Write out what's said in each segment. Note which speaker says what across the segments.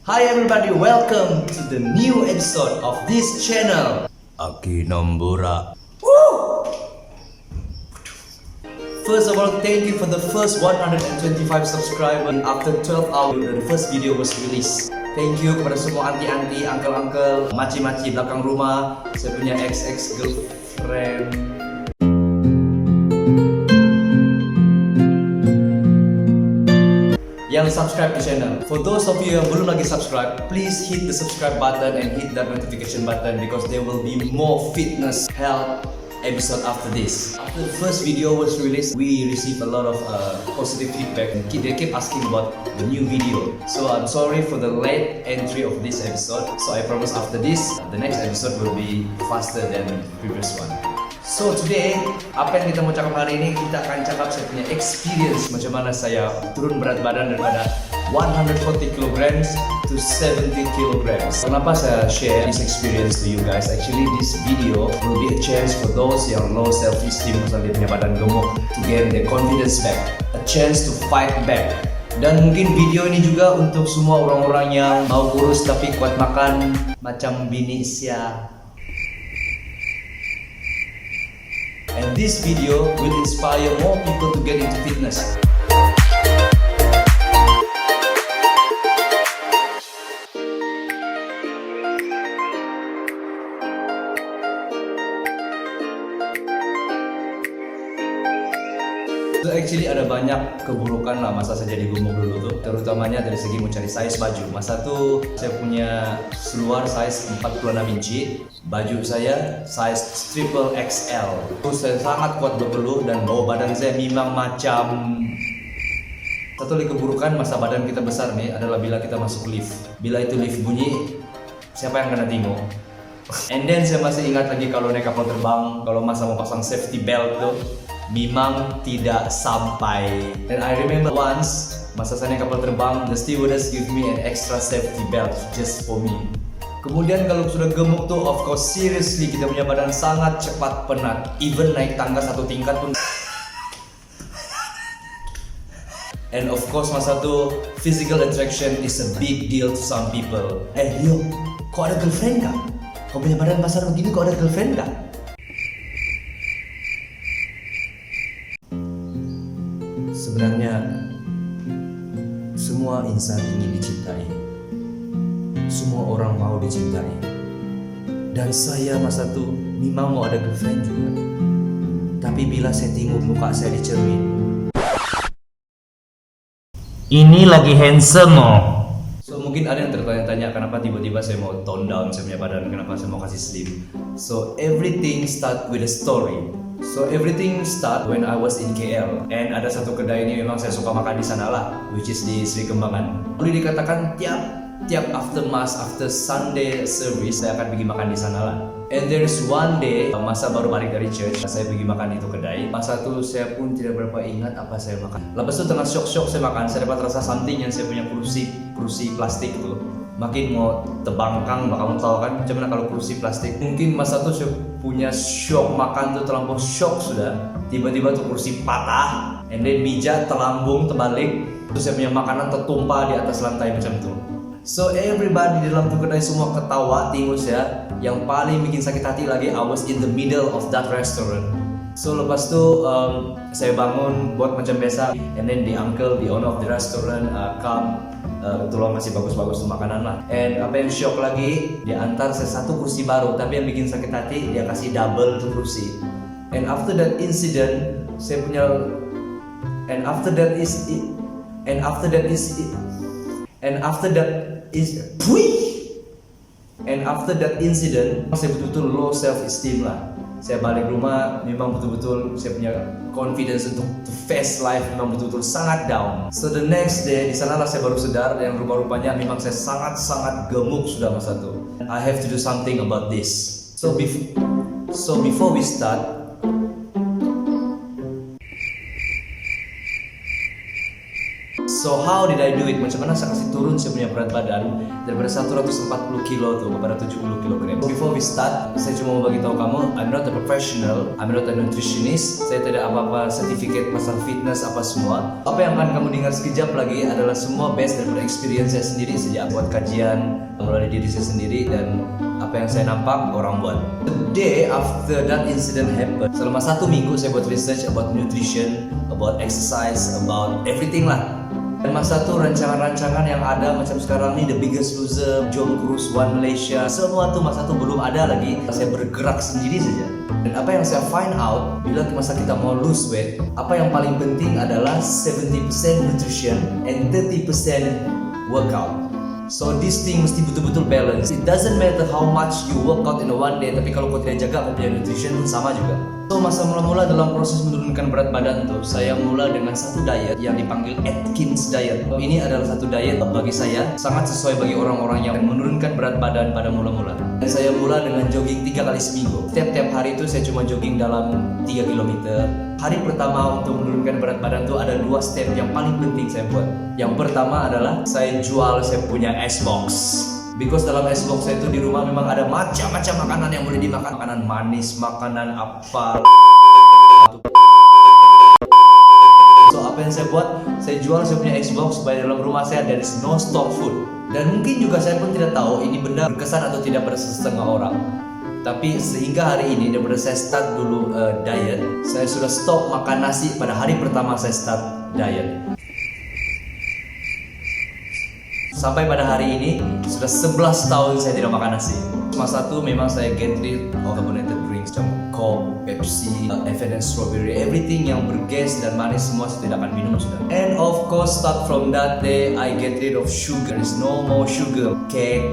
Speaker 1: Hi everybody, welcome to the new episode of this channel. Aki Nambura. First of all, thank you for the first 125 subscribers. After 12 hours, the first video was released. Thank you kepada semua anti-anti, uncle-uncle, maci-maci belakang rumah. Saya punya ex-girlfriend. Yang subscribe di channel. For those of you yang belum lagi subscribe, please hit the subscribe button and hit that notification button because there will be more fitness, health episode after this. After the first video was released, we received a lot of positive feedback and they keep asking about the new video. So I'm sorry for the late entry of this episode. So I promise after this, the next episode will be faster than the previous one. So today, apa yang kita mau cakap hari ini, kita akan cakap saya punya experience macam mana saya turun berat badan daripada 140 kg to 70 kg. Kenapa saya share this experience to you guys? Actually, this video will be a chance for those yang low self-esteem pasal dia punya badan gemuk to gain their confidence back, a chance to fight back. Dan mungkin video ini juga untuk semua orang-orang yang mau kurus tapi kuat makan macam bini Sia. And this video will inspire more people to get into fitness. So actually ada banyak keburukan lah masa saya jadi gemuk dulu tuh, terutamanya dari segi mau cari size baju. Masa tuh saya punya seluar size 46 inci, baju saya size triple XL. Terus saya sangat kuat berpeluh dan bau badan saya memang macam. Satu lagi keburukan masa badan kita besar nih adalah bila kita masuk lift. Bila itu lift bunyi, siapa yang kena tengok? And then saya masih ingat lagi kalau naik kapal terbang, kalau masa mau pasang safety belt tuh memang tidak sampai. And I remember once masa saya naik kapal terbang, the stewardess give me an extra safety belt just for me. Kemudian kalau sudah gemuk tuh, of course seriously kita punya badan sangat cepat penat. Even naik tangga satu tingkat pun. And of course masa tuh physical attraction is a big deal to some people. Leo, kok ada girlfriend kah? Kau punya badan besar begini kok ada girlfriend kah? Sebenarnya semua insan ingin dicintai. Semua orang mau dicintai. Dan saya masa itu memang mau ada girlfriend juga. Tapi bila saya tengok muka saya di cermin, ini lagi handsome oh. So mungkin ada yang tertanya-tanya kenapa tiba-tiba saya mau tone down saya punya badan, kenapa saya mau kasih slim. So everything start with a story. So everything start when I was in KL. And ada satu kedai ini memang saya suka makan di sana lah, which is di Sri Kembangan. Boleh dikatakan tiap after mass, after Sunday service saya akan pergi makan di sana lah. And there is one day masa baru balik dari church, saya pergi makan itu kedai. Masa itu saya pun tidak berapa ingat apa saya makan. Lepas itu tengah syok-syok saya makan, saya dapat rasa something yang saya punya kursi plastik tuh makin mau terbangkang. Kamu tahu kan macam mana kalau kursi plastik. Mungkin masa itu saya punya shock makan tuh terlampau shock sudah. Tiba-tiba tuh kursi patah, and then meja terlambung terbalik. Terus saya punya makanan tertumpah di atas lantai macam tuh. So everybody di dalam tuh kedai semua ketawa tengok saya. Yang paling bikin sakit hati lagi, I was in the middle of that restaurant. So lepas tu saya bangun buat macam biasa, and then the uncle, the owner of the restaurant come tolong kasih bagus-bagus makanan lah. And apa yang shock lagi, dia antar saya satu kursi baru, tapi yang bikin sakit hati dia kasih double tuh kursi. And after that incident, saya punya and after that incident, saya betul-betul low self esteem lah. Saya balik rumah memang betul-betul saya punya confidence untuk to face life memang betul-betul sangat down. So the next day di sanalah saya baru sadar yang rupa-rupanya memang saya sangat gemuk sudah masa itu. I have to do something about this. So before we start, So how did I do it? Macam mana saya kasih turun saya punya berat badan daripada 140 kilo tuh kepada 70 kilogram. Before we start, saya cuma mau bagi tahu kamu, I'm not a professional, I'm not a nutritionist. Saya tidak apa-apa sertifikat pasal fitness apa semua. Apa yang akan kamu dengar sekejap lagi adalah semua based daripada experience saya sendiri sejak buat kajian melalui diri saya sendiri dan apa yang saya nampak orang buat. The day after that incident happened, selama 1 minggu saya buat research about nutrition, about exercise, about everything lah. Dan masa itu rancangan-rancangan yang ada macam sekarang nih The Biggest Loser, Jom Cruise, One Malaysia, semua tuh masa itu belum ada lagi. Saya bergerak sendiri saja. Dan apa yang saya find out, bila masa kita mau lose weight, apa yang paling penting adalah 70% nutrition and 30% workout. So this thing mesti betul-betul balance. It doesn't matter how much you work out in a one day, tapi kalau kau tidak jaga kau punya nutrition pun sama juga. So masa mula-mula dalam proses menurunkan berat badan tuh, saya mula dengan satu diet yang dipanggil Atkins Diet. Ini adalah satu diet bagi saya sangat sesuai bagi orang-orang yang menurunkan berat badan pada mula-mula. Dan saya mula dengan jogging 3 kali seminggu. Tiap hari itu saya cuma jogging dalam 3 km. Hari pertama untuk menurunkan berat badan tuh ada 2 step yang paling penting saya buat. Yang pertama adalah saya jual saya punya Xbox. Because dalam Xbox saya itu di rumah memang ada macam-macam makanan yang boleh dimakan. Makanan manis, makanan apa. So apa yang saya buat? Saya jual saya punya Xbox supaya dalam rumah saya there is no stock food. Dan mungkin juga saya pun tidak tahu ini benda berkesan atau tidak pada setengah orang. Tapi sehingga hari ini daripada saya start dulu diet, saya sudah stop makan nasi pada hari pertama saya start diet. Sampai pada hari ini sudah 11 tahun saya tidak makan nasi. Masa itu memang saya get rid of carbonated drinks macam Coke, Pepsi, F&N strawberry, everything yang bergas dan manis semua saya tidak akan minum sudah. And of course start from that day I get rid of sugar. There is no more sugar. Cake,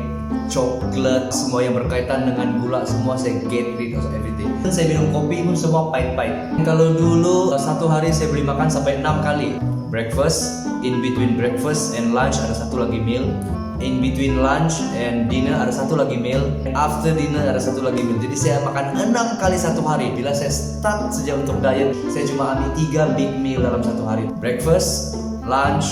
Speaker 1: coklat, semua yang berkaitan dengan gula semua saya get rid of everything. Dan saya minum kopi pun semua pahit-pahit. Kalau dulu satu hari saya beli makan sampai 6 kali. Breakfast, in between breakfast and lunch ada satu lagi meal, in between lunch and dinner ada satu lagi meal, after dinner ada satu lagi meal. Jadi saya makan 6 kali satu hari. Bila saya start sejak untuk diet, saya cuma ambil 3 big meal dalam satu hari. Breakfast, lunch,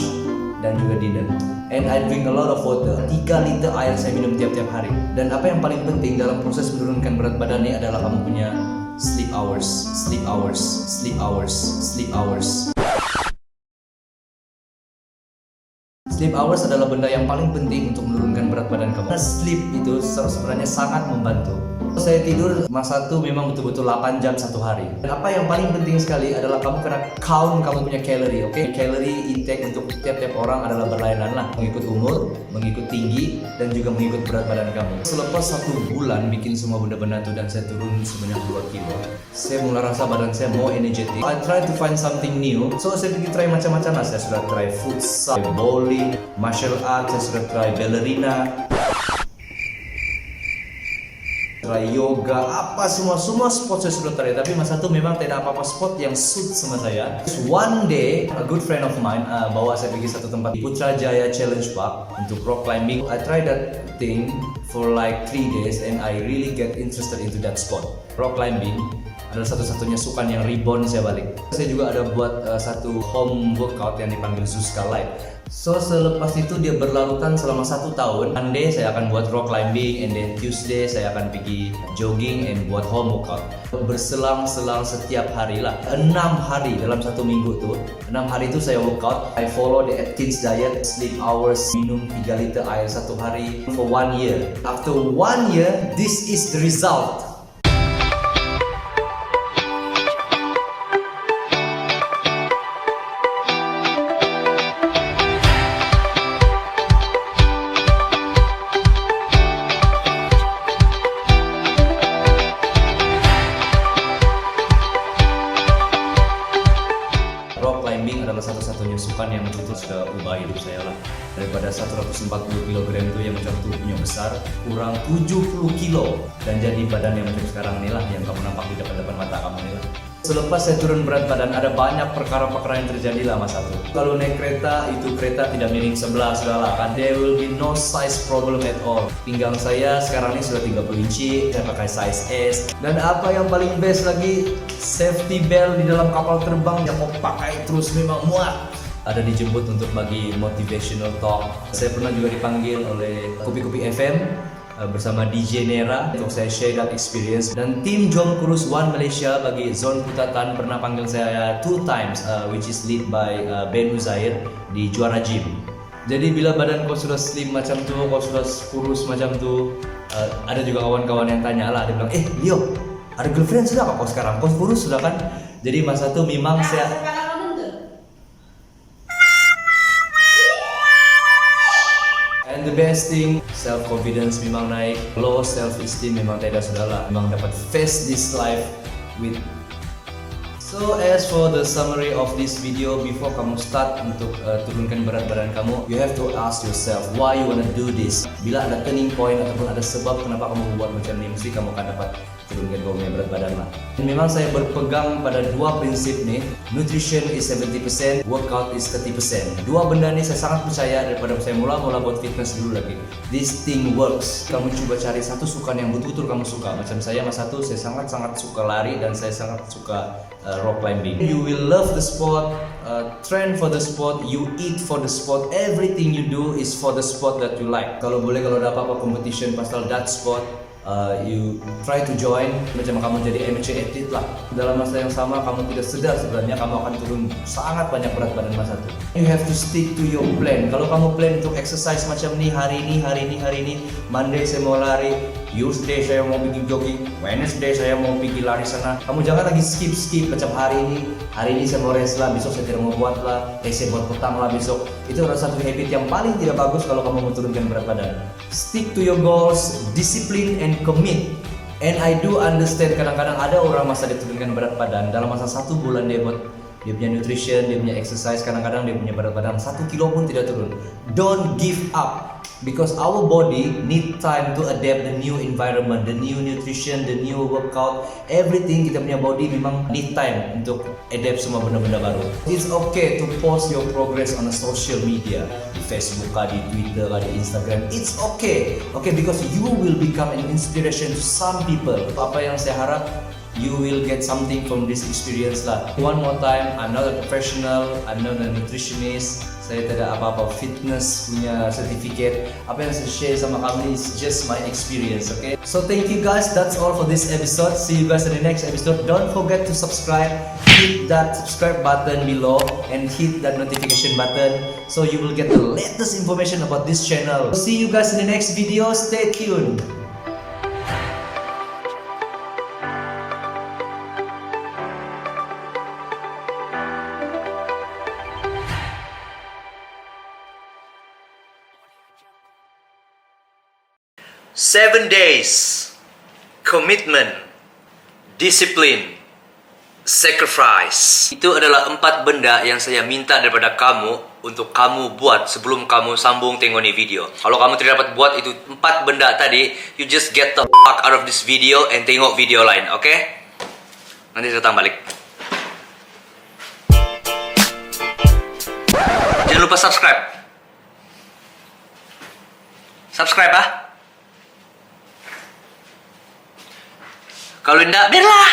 Speaker 1: dan juga dinner. And I drink a lot of water. 3 liter air saya minum tiap-tiap hari. Dan apa yang paling penting dalam proses menurunkan berat badan ini adalah kamu punya sleep hours, sleep hours, sleep hours, sleep hours. Sleep hours adalah benda yang paling penting untuk menurunkan berat badan kamu. Sleep itu sebenarnya sangat membantu. Saya tidur masa itu memang betul-betul 8 jam satu hari. Dan apa yang paling penting sekali adalah kamu kena count kamu punya kalori, oke? Kalori intake untuk tiap-tiap orang adalah berlainan lah, mengikut umur, mengikut tinggi, dan juga mengikut berat badan kamu. Selepas 1 bulan bikin semua benda-benda itu dan saya turun sebanyak 2 kilo, saya mulai rasa badan saya more energetic. I try to find something new, so saya pergi try macam-macam lah. Saya sudah try futsal, bowling, martial arts, saya sudah try ballerina, try yoga, apa semua sport saya sudah try. Tapi masa itu memang tidak apa-apa sport yang suit sama saya. One day, a good friend of mine bawa saya pergi satu tempat di Putrajaya Challenge Park untuk rock climbing. I tried that thing for like 3 days and I really get interested into that sport. Rock climbing adalah satu-satunya sukan yang rebound saya balik. Saya juga ada buat satu home workout yang dipanggil Zuzka Light. So selepas itu dia berlarutan selama 1 tahun. Monday saya akan buat rock climbing, and then Tuesday saya akan pergi jogging and buat home workout. Berselang-selang setiap hari lah, 6 hari dalam 1 minggu tuh. 6 hari itu saya workout. I follow the Atkins diet, sleep hours, minum 3 liter air satu hari for 1 year. After 1 year, this is the result. Adalah satu-satunya sukan yang betul sudah ubah hidup saya lah. Daripada 140 kg itu yang macam tubuhnya besar, kurang 70 kilo dan jadi badan yang macam sekarang inilah yang kamu nampak di depan-depan mata kamu inilah. Selepas saya turun berat badan, ada banyak perkara-perkara yang terjadi lah masa itu. Kalau naik kereta, itu kereta tidak miring sebelah sudah lah kan. There will be no size problem at all. Pinggang saya sekarang ini sudah 30 inci, saya pakai size S. Dan apa yang paling best lagi, safety belt di dalam kapal terbang yang mau pakai terus memang muat. ada dijemput untuk bagi motivational talk. Saya pernah juga dipanggil oleh Kopi FM bersama DJ Nera untuk saya share that experience, dan tim Jom Kurus One Malaysia bagi Zon Putatan pernah panggil saya 2 times, which is lead by Ben Uzair di Juara Gym. Jadi bila badan kau sudah slim macam tu, kau sudah kurus macam tu, ada juga kawan-kawan yang tanya lah, dia bilang, Leo, ada girlfriend sudah kau sekarang? Kau kurus sudah kan? Jadi masa tu memang saya and the best thing, self-confidence memang naik, low self-esteem memang tidak sudahlah. Memang dapat face this life with. So as for the summary of this video, before kamu start untuk turunkan berat badan kamu, you have to ask yourself why you wanna do this. Bila ada turning point ataupun ada sebab kenapa kamu membuat macam ini, mesti kamu akan dapat turunkan kamu punya berat badan lah. Dan memang saya berpegang pada 2 prinsip nih. Nutrition is 70%, workout is 30%. 2 benda ni saya sangat percaya daripada saya mula-mula buat fitness dulu lagi. This thing works. Kamu coba cari satu sukan yang betul-betul kamu suka. Macam saya masa tu, saya sangat-sangat suka lari dan saya sangat suka rock climbing. You will love the sport, train for the sport, you eat for the sport. Everything you do is for the sport that you like. Kalau boleh, kalau ada apa-apa competition pasal that sport, you try to join, macam kamu jadi amateur athlete lah. Dalam masa yang sama kamu tidak sedar sebenarnya kamu akan turun sangat banyak berat badan masa itu. You have to stick to your plan. Kalau kamu plan untuk exercise macam ni, hari ini, Monday saya mau lari, Tuesday saya mau pergi jogging, Wednesday saya mau pergi lari sana. Kamu jangan lagi skip macam hari ini saya mau rest lah, besok saya tidak mau buat lah, saya buat petang lah besok. Itu adalah satu habit yang paling tidak bagus kalau kamu mau turunkan berat badan. Stick to your goals, discipline and commit. And I do understand kadang-kadang ada orang masa dia turunkan berat badan dalam masa 1 bulan dia buat dia punya nutrition, dia punya exercise, kadang-kadang dia punya berat badan 1 kilo pun tidak turun. Don't give up, because our body need time to adapt the new environment, the new nutrition, the new workout, everything. Kita punya body memang need time untuk adapt semua benda-benda baru. It's okay to post your progress on a social media, di Facebook kah, di Twitter kah, di Instagram. It's okay, because you will become an inspiration to some people. Apa yang saya harap, you will get something from this experience lah. One more time, I'm not a professional, I'm not a nutritionist. Saya tidak apa-apa fitness punya certificate. Apa yang saya share sama kamu is just my experience, okay? So thank you guys, that's all for this episode. See you guys in the next episode. Don't forget to subscribe. Hit that subscribe button below and hit that notification button so you will get the latest information about this channel. See you guys in the next video. Stay tuned. Seven days, commitment, discipline, sacrifice. Itu adalah 4 benda yang saya minta daripada kamu untuk kamu buat sebelum kamu sambung tengok ni video. Kalau kamu tidak dapat buat itu 4 benda tadi, you just get the fuck out of this video and tengok video lain, okay? Nanti saya datang balik. Jangan lupa subscribe. Subscribe ah. Kalau tidak, biarlah.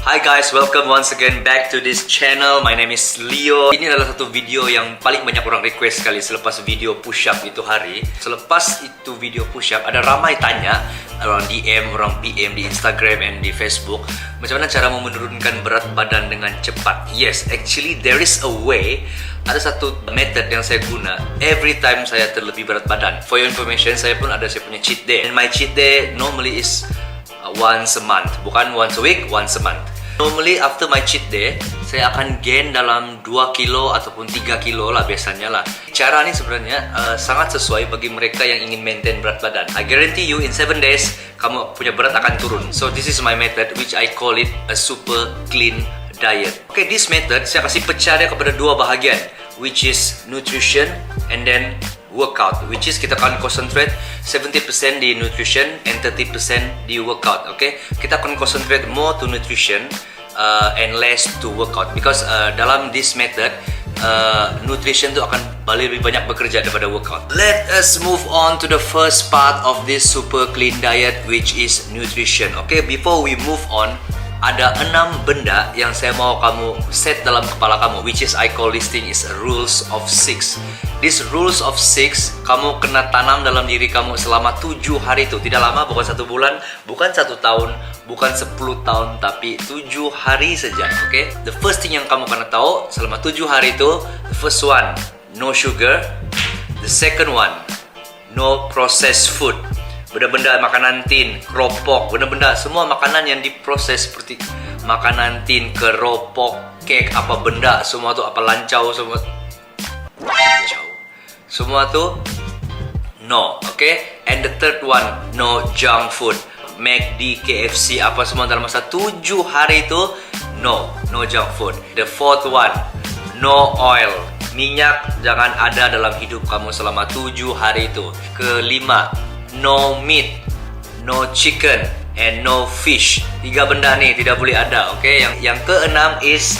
Speaker 1: Hi guys, welcome once again back to this channel. My name is Leo. Ini adalah satu video yang paling banyak orang request sekali selepas video push up itu hari. Selepas itu video push up, ada ramai tanya, orang DM, orang PM di Instagram and di Facebook, macam mana cara menurunkan berat badan dengan cepat. Yes, actually there is a way. Ada satu method yang saya guna every time saya terlebih berat badan. For your information, saya pun ada saya punya cheat day. And my cheat day normally is once a month. Bukan once a week, once a month. Normally after my cheat day, saya akan gain dalam 2 kilo ataupun 3 kilo lah biasanya lah. Cara ni sebenarnya sangat sesuai bagi mereka yang ingin maintain berat badan. I guarantee you in 7 days, kamu punya berat akan turun. So this is my method which I call it a super clean diet. Okay, this method saya kasih pecah dia kepada 2 bahagian, which is nutrition and then workout, which is kita akan concentrate 70% di nutrition and 30% di workout. Okay, kita akan concentrate more to nutrition and less to workout, because dalam this method nutrition tu akan lebih banyak bekerja daripada workout. Let us move on to the first part of this super clean diet, which is nutrition. Okay, before we move on, ada 6 benda yang saya mau kamu set dalam kepala kamu, which is I call this thing is a rules of 6. This rules of 6 kamu kena tanam dalam diri kamu selama 7 hari itu. Tidak lama, bukan 1 bulan, bukan 1 tahun, bukan 10 tahun, tapi 7 hari saja. Okay? The first thing yang kamu kena tahu selama 7 hari itu, the first one, no sugar. The second one, no processed food. Benda-benda makanan tin, keropok, benda-benda semua makanan yang diproses seperti makanan tin, keropok, kek, apa benda, semua tu apa lancau, semua tu no, okay? And the third one, no junk food. McD, KFC, apa semua dalam masa 7 hari itu no junk food. The fourth one, no oil. Minyak jangan ada dalam hidup kamu selama 7 hari itu. Kelima, no meat, no chicken, and no fish. 3 benda ni tidak boleh ada, okay? Yang keenam is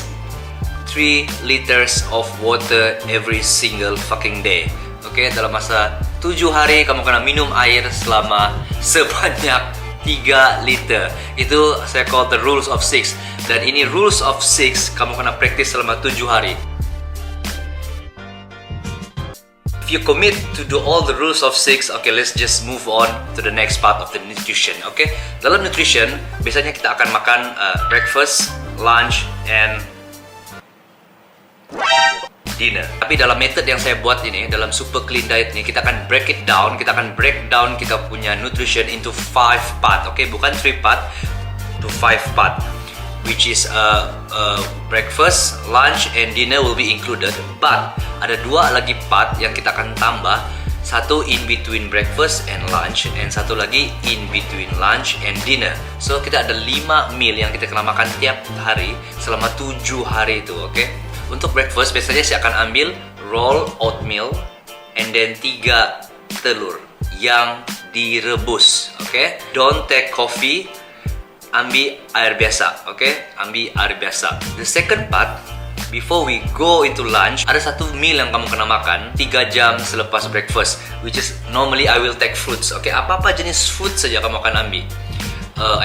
Speaker 1: 3 liters of water every single fucking day. Okay, dalam masa 7 hari kamu kena minum air selama sebanyak 3 liter. Itu saya call the rules of 6. Dan ini rules of 6 kamu kena practice selama 7 hari. If you commit to do all the rules of 6, okay, let's just move on to the next part of the nutrition. Okay, dalam nutrition biasanya kita akan makan breakfast, lunch, and dinner. Tapi dalam method yang saya buat ini, dalam super clean diet ini, kita akan break it down. Kita akan break down kita punya nutrition into 5 part. Okay, bukan 3 part, to 5 part. Which is breakfast, lunch, and dinner will be included. But ada 2 lagi part yang kita akan tambah. Satu in between breakfast and lunch, and satu lagi in between lunch and dinner. So kita ada 5 meal yang kita kena makan tiap hari selama 7 hari itu. Okay? Untuk breakfast biasanya saya akan ambil roll oatmeal and then 3 telur yang direbus. Okay? Don't take coffee. Ambil air biasa, okay? Ambil air biasa. The second part, before we go into lunch, ada satu meal yang kamu kena makan 3 jam selepas breakfast, which is normally I will take fruits, okay? Apa-apa jenis fruit saja kamu akan ambil.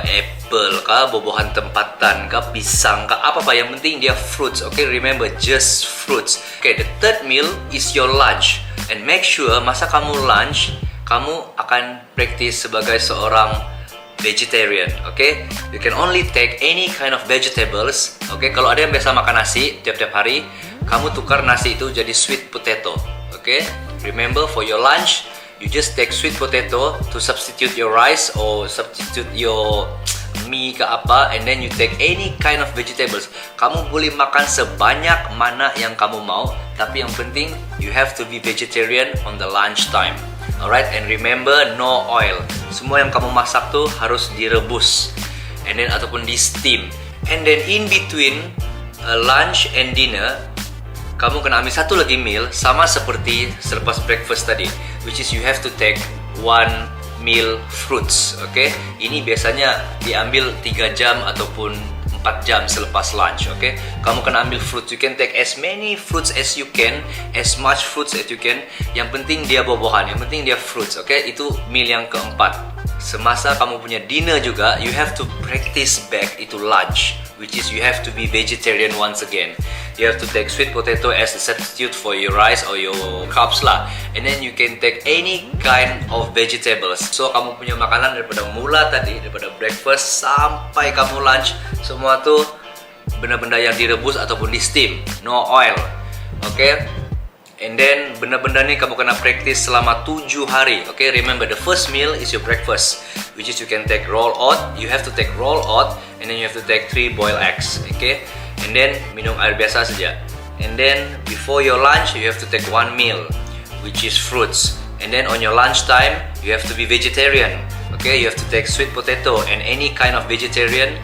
Speaker 1: Apple kah, buah-buahan tempatan kah, pisang kah, apa-apa, yang penting dia fruits, okay? Remember, just fruits. Okay, the third meal is your lunch. And make sure masa kamu lunch, kamu akan practice sebagai seorang vegetarian, okay? You can only take any kind of vegetables, okay? Kalau ada yang biasa makan nasi tiap-tiap hari, kamu tukar nasi itu jadi sweet potato, okay? Remember, for your lunch, you just take sweet potato to substitute your rice or substitute your mie ke apa, and then you take any kind of vegetables. Kamu boleh makan sebanyak mana yang kamu mau, tapi yang penting you have to be vegetarian on the lunch time. Alright, and remember, no oil. Semua yang kamu masak tuh harus direbus, and then ataupun di steam. And then in between lunch and dinner, kamu kena ambil satu lagi meal sama seperti selepas breakfast tadi, which is you have to take 1 meal fruits. Okay, ini biasanya diambil 3 jam ataupun 4 jam selepas lunch. Okay, kamu kena ambil fruits. You can take as many fruits as you can, as much fruits as you can. Yang penting dia buah-buahan, yang penting dia fruits. Okay, itu meal yang keempat. Semasa kamu punya dinner juga, you have to practice back itu lunch, which is you have to be vegetarian once again. You have to take sweet potato as a substitute for your rice or your carbs lah. And then you can take any kind of vegetables. So kamu punya makanan daripada mula tadi, daripada breakfast sampai kamu lunch, semua tuh benda-benda yang direbus ataupun di steam, no oil. Okay? And then benda-benda ni kamu kena practice selama 7 hari. Okay, remember the first meal is your breakfast, which is you can take roll oat. You have to take roll oat, and then you have to take 3 boiled eggs. Okay, and then minum air biasa saja. And then before your lunch, you have to take 1 meal, which is fruits. And then on your lunch time, you have to be vegetarian. Okay, you have to take sweet potato and any kind of vegetarian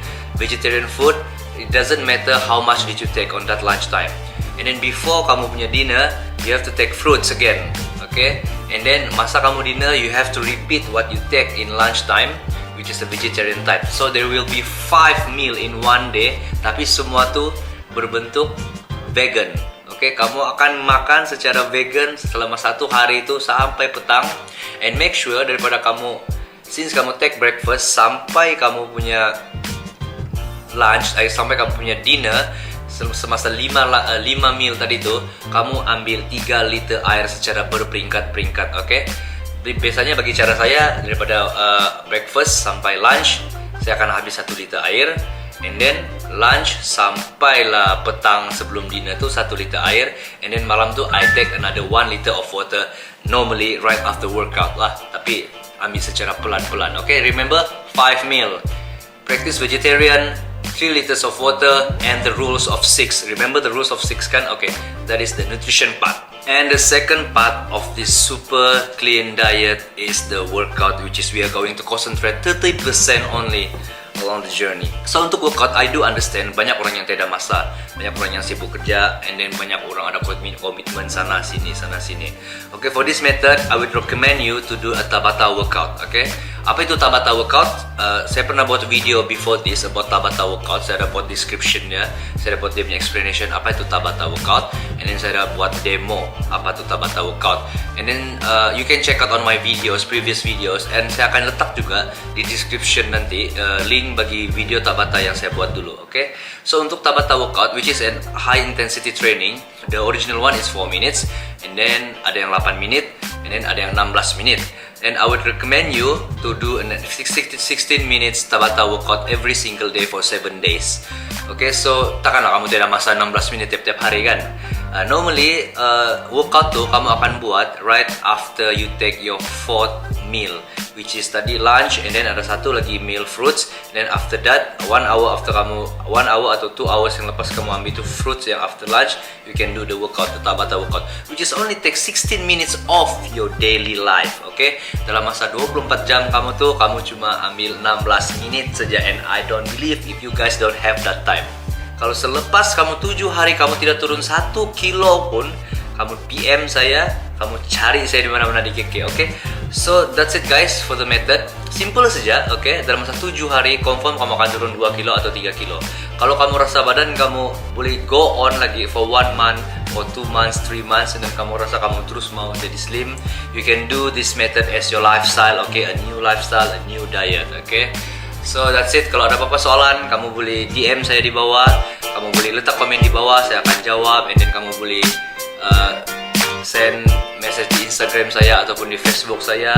Speaker 1: food. It doesn't matter how much did you take on that lunch time. And then before kamu punya dinner, you have to take fruits again. Okay? And then masa kamu dinner, you have to repeat what you take in lunch time, which is the vegetarian type. So there will be 5 meal in one day, tapi semua tu berbentuk vegan. Okay? Kamu akan makan secara vegan selama 1 hari itu sampai petang. And make sure daripada kamu, since kamu take breakfast sampai kamu punya
Speaker 2: lunch sampai kamu punya dinner, semasa 5 meal tadi itu, kamu ambil 3 liter air secara berperingkat-peringkat, oke? Biasanya bagi cara saya, daripada breakfast sampai lunch, saya akan habis 1 liter air. And then lunch sampailah petang sebelum dinner tu 1 liter air. And then malam tu I take another 1 liter of water. Normally right after workout lah, tapi ambil secara pelan-pelan. Okay, remember 5 meal. Practice vegetarian, 3 liters of water, and the rules of 6. Remember the rules of 6 kan? Okay, that is the nutrition part. And the second part of this super clean diet is the workout, which is we are going to concentrate 30% only along the journey. So untuk workout, I do understand banyak orang yang tidak masa, banyak orang yang sibuk kerja, and then banyak orang ada komitmen sana sini. Okay, for this method, I would recommend you to do a Tabata workout. Okay, apa itu Tabata workout? Saya pernah buat video before this about Tabata workout. Saya ada buat description-nya, saya ada buat dia punya explanation apa itu Tabata workout, and then saya ada buat demo apa itu Tabata workout. And then you can check out on my videos, previous videos, and saya akan letak juga di description nanti link bagi video Tabata yang saya buat dulu. Okay, so untuk Tabata workout, which is a high intensity training, the original one is 4 minutes, and then ada yang 8 minit, and then ada yang 16 minit. And I would recommend you to do a 16 minutes Tabata workout every single day for 7 days. Okay, so takkanlah kamu tidak masa 16 minit tiap-tiap hari kan? Normally workout tu kamu akan buat right after you take your 4th meal, which is tadi lunch, and then ada satu lagi meal fruits. And then after that 1 hour after kamu 1 hour atau 2 hours yang lepas kamu ambil tu fruits yang after lunch, you can do the workout, the Tabata workout, which is only take 16 minutes of your daily life. Okay, dalam masa 24 jam kamu tu kamu cuma ambil 16 minit saja, and I don't believe if you guys don't have that time. Kalau selepas kamu 7 hari kamu tidak turun 1 kilo pun, kamu PM saya, kamu cari saya di mana-mana di KK, okay? So that's it guys for the method. Simple saja, okay? Dalam masa 7 hari confirm kamu akan turun 2 kilo atau 3 kilo. Kalau kamu rasa badan kamu boleh go on lagi for 1 month, for 2 months, 3 months, dan kamu rasa kamu terus mau jadi slim, you can do this method as your lifestyle, okay? A new lifestyle, a new diet, okay? So that's it. Kalau ada apa-apa soalan, kamu boleh DM saya di bawah, kamu boleh letak komen di bawah, saya akan jawab, and then kamu boleh send message di Instagram saya ataupun di Facebook saya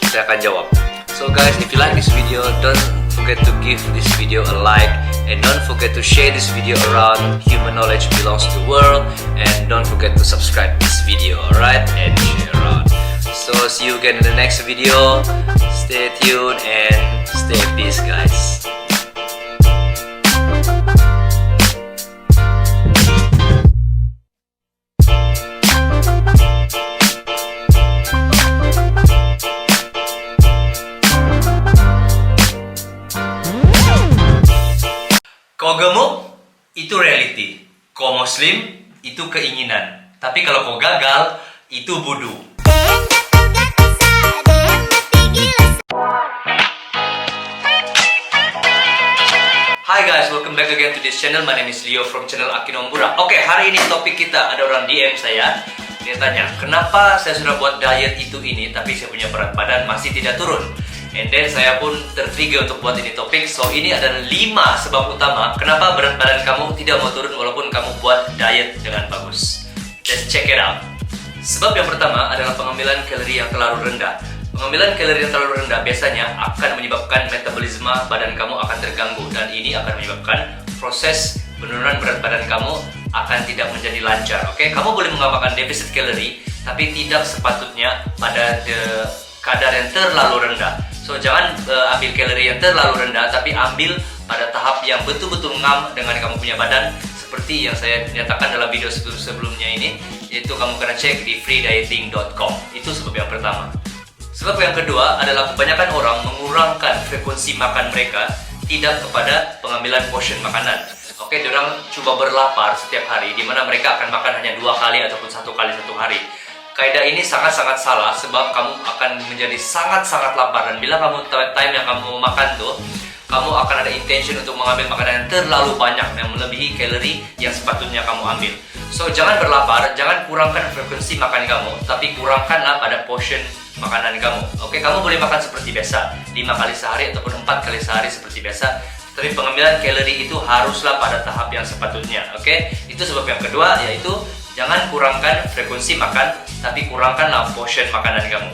Speaker 2: akan jawab. So guys, if you like this video, don't forget to give this video a like, and don't forget to share this video around. Human knowledge belongs to the world, and don't forget to subscribe this video, alright, and share around. So see you again in the next video. Stay tuned and stay at peace guys. Kau gemuk, itu reality. Kau muslim, itu keinginan. Tapi kalau kau gagal, itu bodoh. Hi guys, welcome back again to this channel. My name is Leo from channel Akinombura. Oke, hari ini topik kita, ada orang DM saya. Dia tanya, kenapa saya sudah buat diet ini, tapi saya punya berat badan masih tidak turun? And then saya pun tertrigger untuk buat ini topik. So ini adalah 5 sebab utama kenapa berat badan kamu tidak mau turun walaupun kamu buat diet dengan bagus. Let's check it out. Sebab yang pertama adalah pengambilan kalori yang terlalu rendah. Pengambilan kalori yang terlalu rendah biasanya akan menyebabkan metabolisme badan kamu akan terganggu, dan ini akan menyebabkan proses penurunan berat badan kamu akan tidak menjadi lancar. Oke, kamu boleh mengamalkan defisit kalori, tapi tidak sepatutnya pada kadar yang terlalu rendah. So jangan ambil kalori yang terlalu rendah, tapi ambil pada tahap yang betul-betul ngam dengan kamu punya badan, seperti yang saya nyatakan dalam video sebelumnya ini, yaitu kamu kena cek di freedieting.com. Itu sebab yang pertama. Sebab yang kedua adalah kebanyakan orang mengurangkan frekuensi makan mereka tidak kepada pengambilan portion makanan. Oke, orang coba berlapar setiap hari, di mana mereka akan makan hanya 2 kali ataupun 1 kali satu hari. Kaidah ini sangat-sangat salah, sebab kamu akan menjadi sangat-sangat lapar, dan bila kamu time yang kamu makan tuh, kamu akan ada intention untuk mengambil makanan yang terlalu banyak yang melebihi kalori yang sepatutnya kamu ambil. So jangan berlapar, jangan kurangkan frekuensi makan kamu, tapi kurangkanlah pada portion makanan kamu. Oke, kamu boleh makan seperti biasa 5 kali sehari ataupun 4 kali sehari seperti biasa, tapi pengambilan kalori itu haruslah pada tahap yang sepatutnya. Oke, itu sebab yang kedua, yaitu jangan kurangkan frekuensi makan, tapi kurangkanlah portion makanan kamu.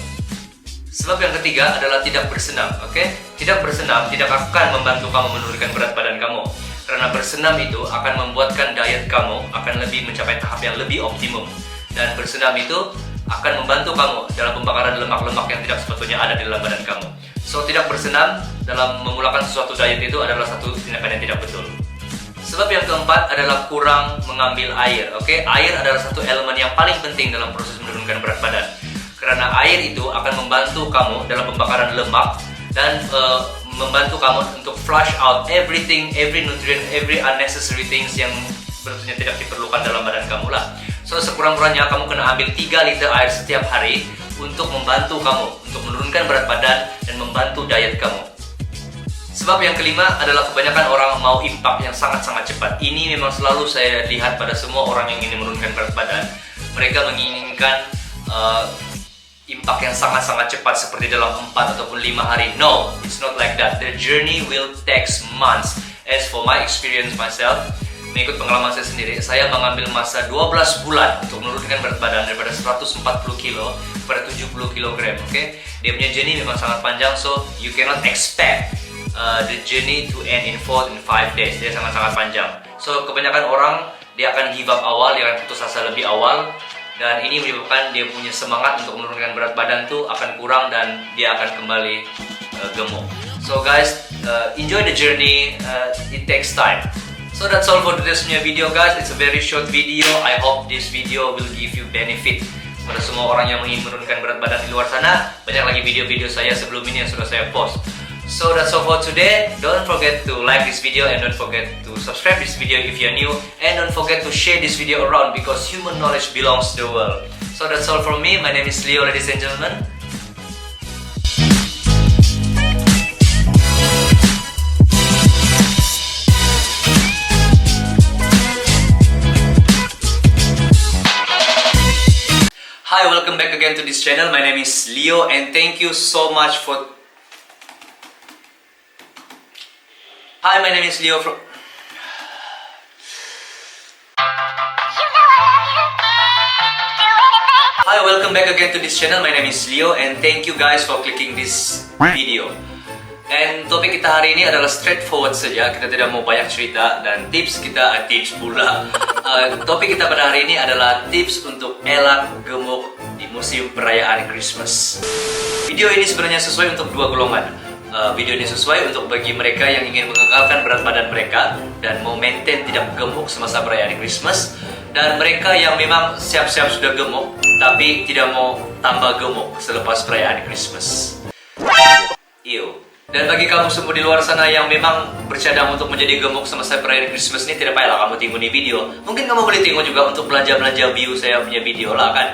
Speaker 2: Sebab yang ketiga adalah tidak bersenam. Oke, tidak bersenam tidak akan membantu kamu menurunkan berat badan kamu, karena bersenam itu akan membuatkan diet kamu akan lebih mencapai tahap yang lebih optimum, dan bersenam itu akan membantu kamu dalam pembakaran lemak-lemak yang tidak sepatutnya ada di dalam badan kamu. So, tidak bersenam dalam memulakan sesuatu diet itu adalah satu tindakan yang tidak betul. Sebab yang keempat adalah kurang mengambil air. Oke, air adalah satu elemen yang paling penting dalam proses menurunkan berat badan. Karena air itu akan membantu kamu dalam pembakaran lemak dan membantu kamu untuk flush out everything, every nutrient, every unnecessary things yang sebetulnya tidak diperlukan dalam badan kamu lah. So, sekurang-kurangnya kamu kena ambil 3 liter air setiap hari untuk membantu kamu untuk menurunkan berat badan dan membantu diet kamu. Sebab yang kelima adalah kebanyakan orang mau impact yang sangat-sangat cepat. Ini memang selalu saya lihat pada semua orang yang ingin menurunkan berat badan. Mereka menginginkan impact yang sangat-sangat cepat seperti dalam 4 ataupun 5 hari. No, it's not like that. The journey will take months. As for my experience myself, mengikut pengalaman saya sendiri, saya mengambil masa 12 bulan untuk menurunkan berat badan daripada 140 kilo kepada 70 kg. Okay? Dia punya journey memang sangat panjang, so you cannot expect the journey to end in 4 and 5 days. Dia sangat-sangat panjang. So, kebanyakan orang dia akan give up awal, dia akan putus asa lebih awal, dan ini menyebabkan dia punya semangat untuk menurunkan berat badan tuh akan kurang dan dia akan kembali gemuk. So guys, enjoy the journey. It takes time. So that's all for today's video guys. It's a very short video. I hope this video will give you benefit pada semua orang yang ingin menurunkan berat badan di luar sana. Banyak lagi video-video saya sebelum ini yang sudah saya post. So that's all for today. Don't forget to like this video and don't forget to subscribe this video if you're new, and don't forget to share this video around because human knowledge belongs to the world. So that's all from me. My name is Leo, ladies and gentlemen. Hi, welcome back again to this channel. My name is Leo and thank you so much for... Hi, my name is Leo from... Hi, welcome back again to this channel. My name is Leo and thank you guys for clicking this video. And topik kita hari ini adalah straightforward saja. Kita tidak mau banyak cerita dan tips kita tips pula. Topik kita pada hari ini adalah tips untuk elak gemuk di musim perayaan Christmas. Video ini sebenarnya sesuai untuk dua golongan. Video ini sesuai untuk bagi mereka yang ingin mengekalkan berat badan mereka dan mau maintain tidak gemuk semasa perayaan Christmas, dan mereka yang memang siap-siap sudah gemuk tapi tidak mau tambah gemuk selepas perayaan Christmas. Dan bagi kamu semua di luar sana yang memang bercadang untuk menjadi gemuk semasa perayaan Christmas ini, tidak payahlah kamu tengok nih video. Mungkin kamu boleh tengok juga untuk belanja-belanja view saya punya video lah kan.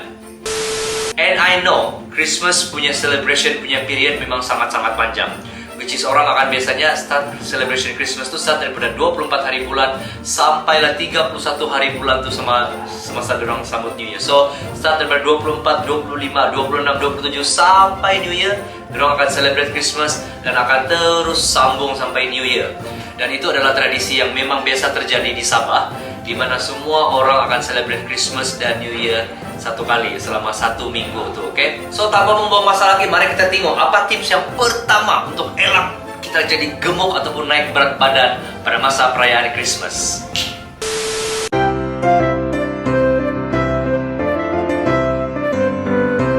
Speaker 2: And I know Christmas punya celebration punya period memang sangat-sangat panjang, which is orang akan biasanya start celebration Christmas tuh start daripada 24 hari bulan sampailah 31 hari bulan tuh semasa dorang sambut New Year. So start daripada 24, 25, 26, 27 sampai New Year, dorang akan celebrate Christmas dan akan terus sambung sampai New Year. Dan itu adalah tradisi yang memang biasa terjadi di Sabah, di mana semua orang akan celebrate Christmas dan New Year satu kali selama 1 minggu tuh, oke? So tanpa membawa masalah lagi, mari kita tengok apa tips yang pertama untuk elak kita jadi gemuk ataupun naik berat badan pada masa perayaan Christmas.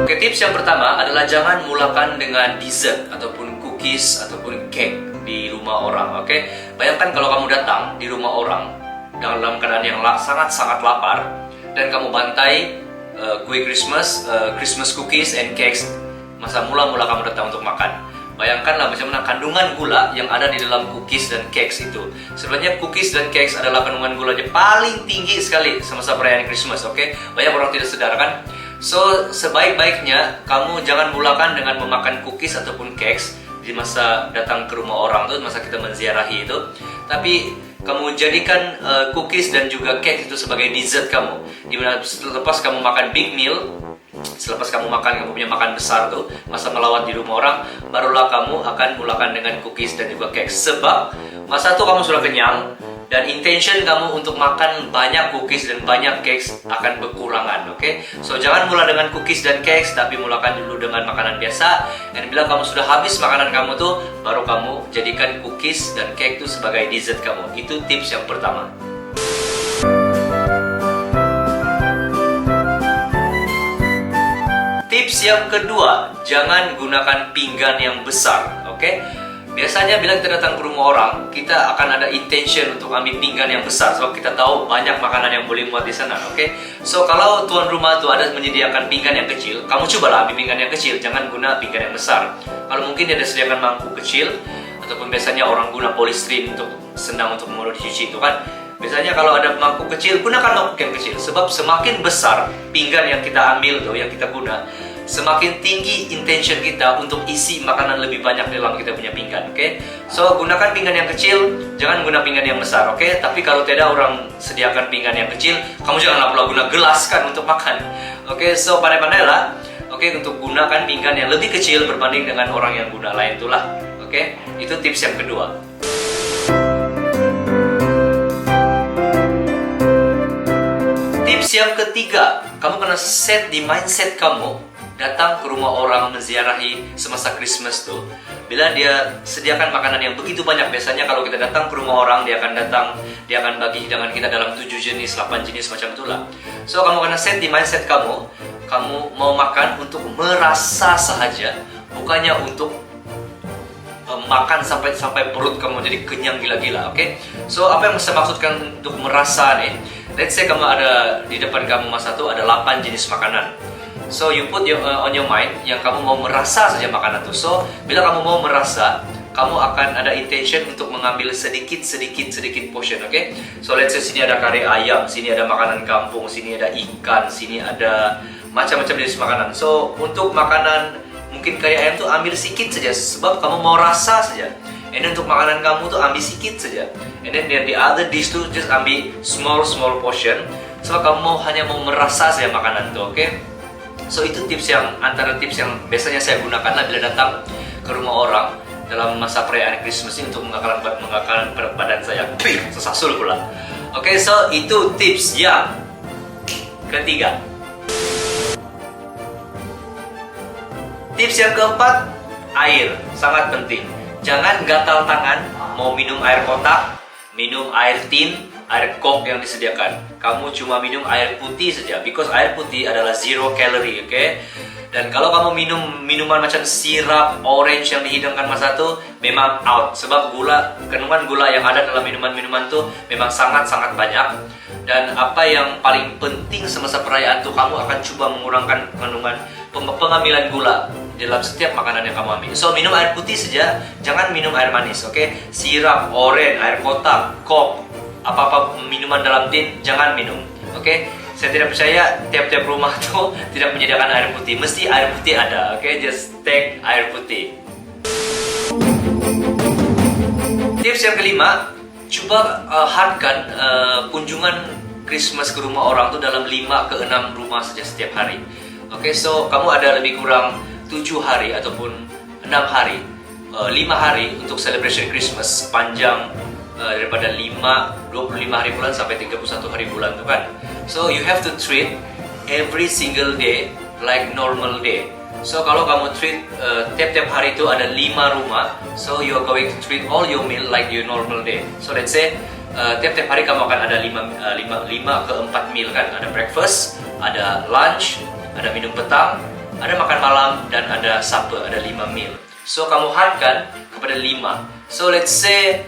Speaker 2: Oke, tips yang pertama adalah jangan mulakan dengan dessert ataupun cookies ataupun cake di rumah orang, oke? Bayangkan kalau kamu datang di rumah orang dalam keadaan yang sangat-sangat lapar dan kamu bantai kue Christmas, Christmas cookies and cakes masa mula-mula kamu datang untuk makan. Bayangkanlah bagaimana kandungan gula yang ada di dalam cookies dan cakes itu. Sebenarnya cookies dan cakes adalah kandungan gulanya paling tinggi sekali semasa perayaan Christmas, oke? Banyak orang tidak sadar kan? So, sebaik-baiknya kamu jangan mulakan dengan memakan cookies ataupun cakes di masa datang ke rumah orang tuh, masa kita menziarahi itu. Tapi kamu jadikan cookies dan juga cake itu sebagai dessert kamu. Dimana lepas kamu makan big meal, Selepas kamu makan, kamu punya makan besar tuh, masa melawat di rumah orang, barulah kamu akan mulakan dengan cookies dan juga cake. Sebab masa itu kamu sudah kenyang, dan intention kamu untuk makan banyak cookies dan banyak cakes akan berkurangan, oke? So jangan mula dengan cookies dan cakes, tapi mulakan dulu dengan makanan biasa. Dan bila kamu sudah habis makanan kamu tuh, baru kamu jadikan cookies dan cake itu sebagai dessert kamu. Itu tips yang pertama. Tips yang kedua, jangan gunakan pinggan yang besar, oke? Biasanya bila kita datang ke rumah orang, kita akan ada intention untuk ambil pinggan yang besar, so kita tahu banyak makanan yang boleh muat di sana, oke? So kalau tuan rumah itu ada menyediakan pinggan yang kecil, kamu cobalah ambil pinggan yang kecil, jangan guna pinggan yang besar. Kalau mungkin dia ada sediakan mangkuk kecil, ataupun biasanya orang guna polystyrene untuk senang untuk mengurut dicuci itu kan. Biasanya kalau ada mangkuk kecil, gunakan mangkuk yang kecil. Sebab semakin besar pinggan yang kita ambil tuh, yang kita guna, semakin tinggi intention kita untuk isi makanan lebih banyak dalam kita punya pinggan, oke? So, gunakan pinggan yang kecil, jangan guna pinggan yang besar, oke? Tapi kalau tidak orang sediakan pinggan yang kecil, kamu janganlah pula guna gelas kan untuk makan, oke? So, pandai-pandailah, oke, untuk gunakan pinggan yang lebih kecil berbanding dengan orang yang guna lain itulah, oke? Itu tips yang kedua. Tips yang ketiga, kamu kena set di mindset kamu datang ke rumah orang menziarahi semasa Christmas tuh. Bila dia sediakan makanan yang begitu banyak, biasanya kalau kita datang ke rumah orang, dia akan bagi hidangan kita dalam 7 jenis, 8 jenis macam itulah. So kamu kena set di mindset kamu mau makan untuk merasa sahaja, bukannya untuk makan sampai perut kamu jadi kenyang gila-gila, oke? So apa yang saya maksudkan untuk merasa nih? Let's say kamu ada di depan kamu masa itu ada 8 jenis makanan. So you put on your mind yang kamu mau merasa saja makanan itu. So bila kamu mau merasa, kamu akan ada intention untuk mengambil sedikit portion, oke? So let's say sini ada kari ayam, sini ada makanan kampung, sini ada ikan, sini ada macam-macam jenis makanan. So untuk makanan mungkin kari ayam tuh ambil sedikit saja, sebab kamu mau rasa saja. And then untuk makanan kamu tuh ambil sedikit saja. And then the other dish tuh just ambil small portion. So kamu hanya mau merasa saja makanan tuh, oke? So itu antara tips yang biasanya saya gunakan bila datang ke rumah orang dalam masa perayaan Christmas ini untuk mengekalkan berat badan saya. Sesasul pula. Oke, so itu tips yang ketiga. Tips yang keempat, air sangat penting. Jangan gatal tangan mau minum air kotak, minum air tin, air coke yang disediakan. Kamu cuma minum air putih saja, because air putih adalah 0 calorie, oke? Dan kalau kamu minum minuman macam sirap orange yang dihidangkan masa itu, memang out. Sebab kandungan gula yang ada dalam minuman-minuman itu memang sangat-sangat banyak. Dan apa yang paling penting semasa perayaan itu, kamu akan coba mengurangkan kandungan pengambilan gula dalam setiap makanan yang kamu ambil. So minum air putih saja, jangan minum air manis, oke? Sirap, orange, air kotak, coke, apa-apa minuman dalam tin, jangan minum, oke? Saya tidak percaya tiap-tiap rumah tuh tidak menyediakan air putih. Mesti air putih ada, oke? Just take air putih. Tips yang kelima, coba hadkan kunjungan Christmas ke rumah orang tuh dalam 5 ke 6 rumah saja setiap hari. Oke, so kamu ada lebih kurang 7 hari ataupun 6 hari, 5 hari untuk celebration Christmas sepanjang daripada 25 hari bulan sampai 31 hari bulan tuh kan. So you have to treat every single day like normal day. So kalau kamu treat tiap-tiap hari itu ada 5 rumah, so you are going to treat all your meal like your normal day. So let's say tiap-tiap hari kamu akan ada 5 ke 4 meal kan. Ada breakfast, ada lunch, ada minum petang, ada makan malam, dan ada supper, ada 5 meal. So kamu hadkan kepada 5. So let's say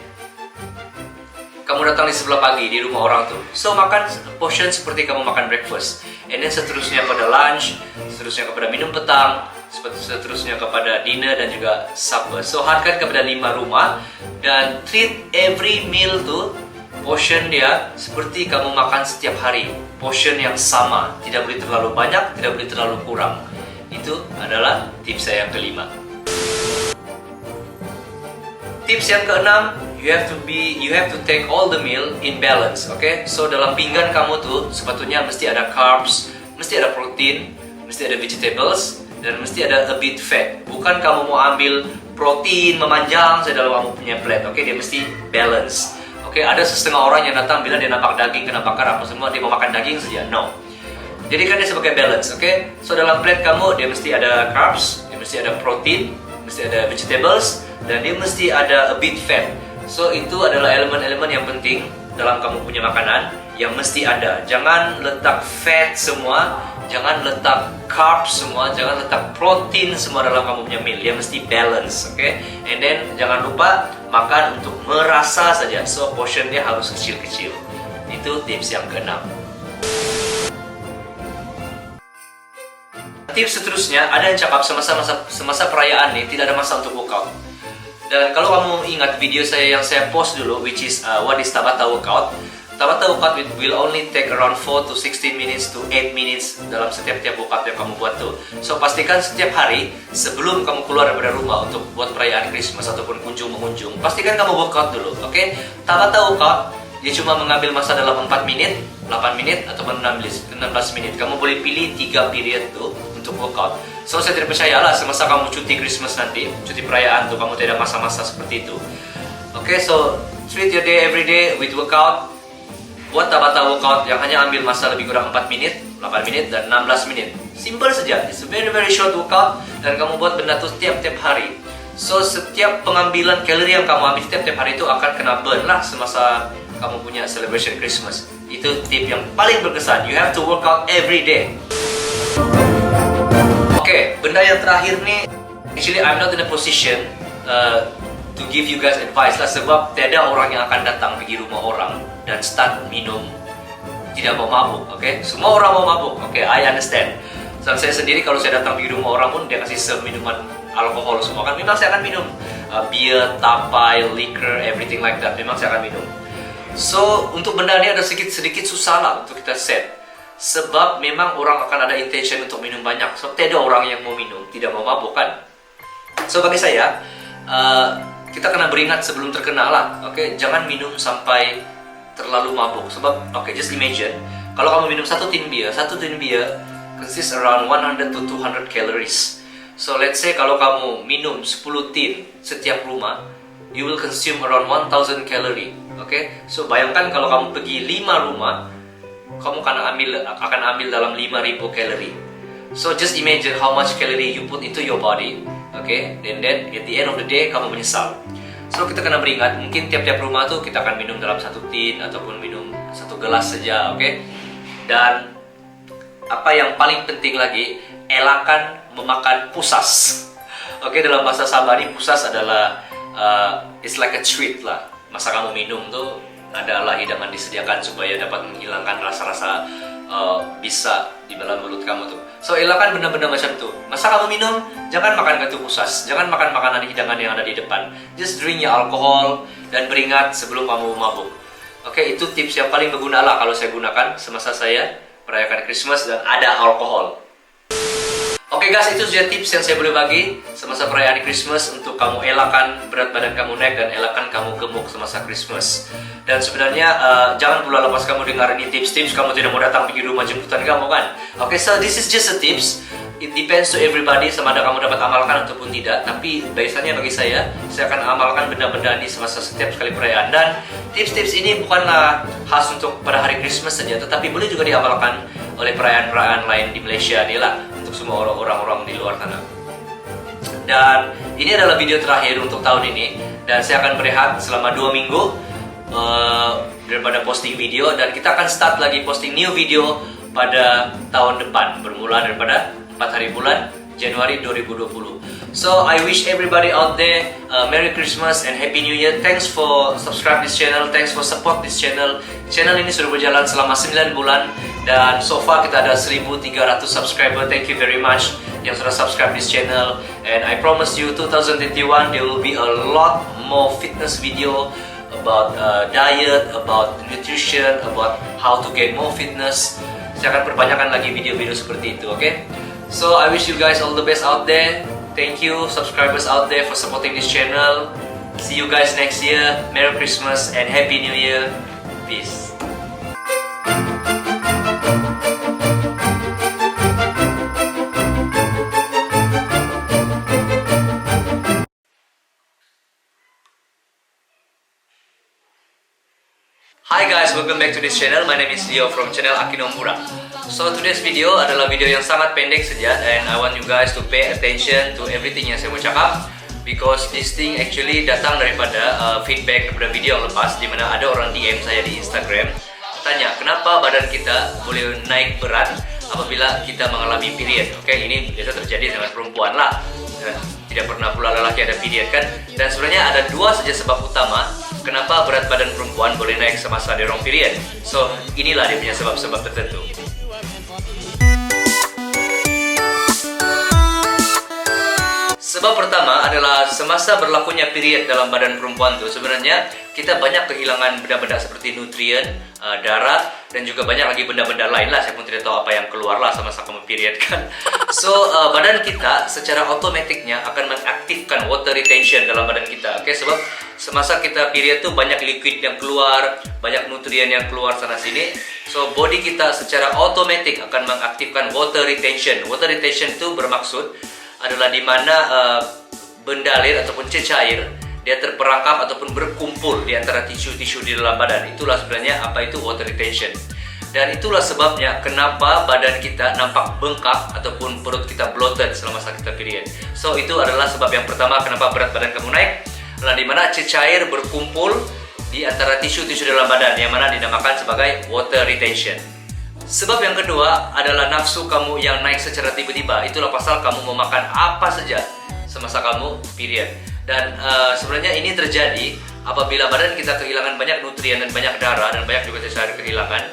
Speaker 2: kamu datang di sebelah pagi di rumah orang tuh. So makan portion seperti kamu makan breakfast. And then seterusnya kepada lunch, seterusnya kepada minum petang, seterusnya kepada dinner dan juga supper. So hadkan kepada 5 rumah dan treat every meal tuh portion dia seperti kamu makan setiap hari. Portion yang sama, tidak boleh terlalu banyak, tidak boleh terlalu kurang. Itu adalah tips saya yang kelima. Tips yang keenam, you have to take all the meal in balance, okay? So dalam pinggan kamu tuh sepatutnya mesti ada carbs, mesti ada protein, mesti ada vegetables, dan mesti ada a bit fat. Bukan kamu mau ambil protein memanjang dalam kamu punya plate, oke? Dia mesti balance. Oke, ada setengah orang yang datang bilang dia nampak daging, kena bakar apa semua, dia mau makan daging saja. No. Jadi kan dia sebagai balance, oke? So dalam plate kamu dia mesti ada carbs, dia mesti ada protein, mesti ada vegetables, dan dia mesti ada a bit fat. So itu adalah elemen-elemen yang penting dalam kamu punya makanan yang mesti ada. Jangan letak fat semua, jangan letak carbs semua, jangan letak protein semua dalam kamu punya meal. Dia mesti balance, oke? And then jangan lupa makan untuk merasa saja. So portionnya harus kecil-kecil. Itu tips yang keenam. Tips seterusnya, ada yang cakap semasa perayaan nih tidak ada masa untuk workout. Dan kalau kamu ingat video saya yang saya post dulu, which is what is Tabata workout. Tabata workout will only take around 4 to 16 minutes to 8 minutes dalam setiap workout yang kamu buat tuh. So pastikan setiap hari sebelum kamu keluar dari rumah untuk buat perayaan Christmas ataupun mengunjung, pastikan kamu workout dulu, oke? Tabata workout dia cuma mengambil masa dalam 4 menit, 8 menit ataupun 16 menit. Kamu boleh pilih 3 period tuh untuk workout. So saya tidak percayalah semasa kamu cuti Christmas nanti, cuti perayaan tuh kamu tidak masa-masa seperti itu. Oke, so treat your day every day with workout. Buat Tabata workout yang hanya ambil masa lebih kurang 4 menit, 8 menit, dan 16 menit. Simple saja, it's a very short workout. Dan kamu buat benda itu tiap hari. So setiap pengambilan kalori yang kamu ambil tiap hari itu akan kena burn lah semasa kamu punya celebration Christmas. Itu tip yang paling berkesan. You have to work out every day. Oke, benda yang terakhir nih, actually I'm not in a position to give you guys advice lah, sebab tidak orang yang akan datang pergi rumah orang dan start minum tidak mau mabuk, oke? Semua orang mau mabuk, oke? I understand. Dan saya sendiri kalau saya datang pergi rumah orang pun dia kasih serve minuman alkohol semua kan, memang saya akan minum beer, tapai, liquor, everything like that. Memang saya akan minum. So untuk benda ini ada sedikit susah lah untuk kita set. Sebab memang orang akan ada intention untuk minum banyak. So tidak orang yang mau minum, tidak mau mabuk kan. So bagi saya, kita kena beringat sebelum terkenal lah. Oke, jangan minum sampai terlalu mabuk. Sebab, just imagine, kalau kamu minum satu tin beer consists around 100 to 200 calories. So let's say kalau kamu minum 10 tin setiap rumah, you will consume around 1000 calorie. Oke, so bayangkan kalau kamu pergi 5 rumah, kamu akan ambil dalam 5000 kalori. So just imagine how much calorie you put into your body. Okay, then at the end of the day kamu menyesal. So kita kena beringat, mungkin tiap-tiap rumah tuh kita akan minum dalam 1 tin ataupun minum 1 gelas saja, oke? Dan apa yang paling penting lagi, elakkan memakan pusas. Oke, dalam bahasa Sabari pusas adalah it's like a treat lah. Masa kamu minum tuh adalah hidangan disediakan supaya dapat menghilangkan rasa-rasa bisa di dalam mulut kamu tuh. So elakkan benda-benda macam tuh. Masa kamu minum, jangan makan gatu pusas, jangan makan makanan hidangan yang ada di depan. Just drink your alkohol dan beringat sebelum kamu mabuk. Oke, itu tips yang paling berguna lah kalau saya gunakan semasa saya merayakan Christmas dan ada alkohol. Oke guys, itu saja tips yang saya boleh bagi semasa perayaan Christmas untuk kamu elakkan berat badan kamu naik dan elakkan kamu gemuk semasa Christmas. Dan sebenarnya jangan pula lepas kamu dengar ini tips-tips, kamu tidak mau datang pergi rumah jemputan kamu kan. Oke, so this is just a tips. It depends to everybody sama ada kamu dapat amalkan ataupun tidak. Tapi biasanya bagi saya akan amalkan benda-benda ini semasa setiap sekali perayaan. Dan tips-tips ini bukanlah khas untuk pada hari Christmas saja, tetapi boleh juga diamalkan oleh perayaan-perayaan lain di Malaysia nih lah, untuk semua orang-orang di luar sana. Dan ini adalah video terakhir untuk tahun ini, dan saya akan berehat selama 2 minggu daripada posting video, dan kita akan start lagi posting new video pada tahun depan, bermula daripada 4 hari bulan Januari 2020. So I wish everybody out there Merry Christmas and Happy New Year. Thanks for subscribe this channel, thanks for support this channel. Channel ini sudah berjalan selama 9 bulan dan so far kita ada 1300 subscriber. Thank you very much yang sudah subscribe this channel, and I promise you 2021 there will be a lot more fitness video about diet, about nutrition, about how to get more fitness. Saya akan perbanyakkan lagi video-video seperti itu, okay? So I wish you guys all the best out there. Thank you subscribers out there for supporting this channel. See you guys next year. Merry Christmas and Happy New Year. Peace. Hi guys, welcome back to this channel. My name is Leo from channel Akinombura. So today's video adalah video yang sangat pendek saja, and I want you guys to pay attention to everything yang saya mau cakap, because this thing actually datang daripada feedback daripada video yang lepas, di mana ada orang DM saya di Instagram tanya kenapa badan kita boleh naik berat apabila kita mengalami period. Oke, ini biasa terjadi dengan perempuan lah. Tidak pernah pula lelaki ada period kan. Dan sebenarnya ada dua saja sebab utama kenapa berat badan perempuan boleh naik semasa dia orang period. So, inilah dia punya sebab-sebab tertentu. Sebab pertama adalah semasa berlakunya period dalam badan perempuan tuh sebenarnya kita banyak kehilangan benda-benda seperti nutrien, darah, dan juga banyak lagi benda-benda lain lah. Saya pun tidak tahu apa yang keluar lah semasa kamu period kan. So badan kita secara otomatiknya akan mengaktifkan water retention dalam badan kita. Oke, sebab semasa kita period tuh banyak liquid yang keluar, banyak nutrien yang keluar sana sini. So body kita secara otomatik akan mengaktifkan water retention. Water retention itu bermaksud adalah di mana benda air ataupun cecair dia terperangkap ataupun berkumpul di antara tisu-tisu di dalam badan. Itulah sebenarnya apa itu water retention. Dan itulah sebabnya kenapa badan kita nampak bengkak ataupun perut kita bloated selama kita period. So itu adalah sebab yang pertama kenapa berat badan kamu naik, adalah di mana cecair berkumpul di antara tisu-tisu dalam badan yang mana dinamakan sebagai water retention. Sebab yang kedua adalah nafsu kamu yang naik secara tiba-tiba. Itulah pasal kamu mau makan apa saja semasa kamu period. Dan sebenarnya ini terjadi apabila badan kita kehilangan banyak nutrien dan banyak darah dan banyak juga cecair kehilangan.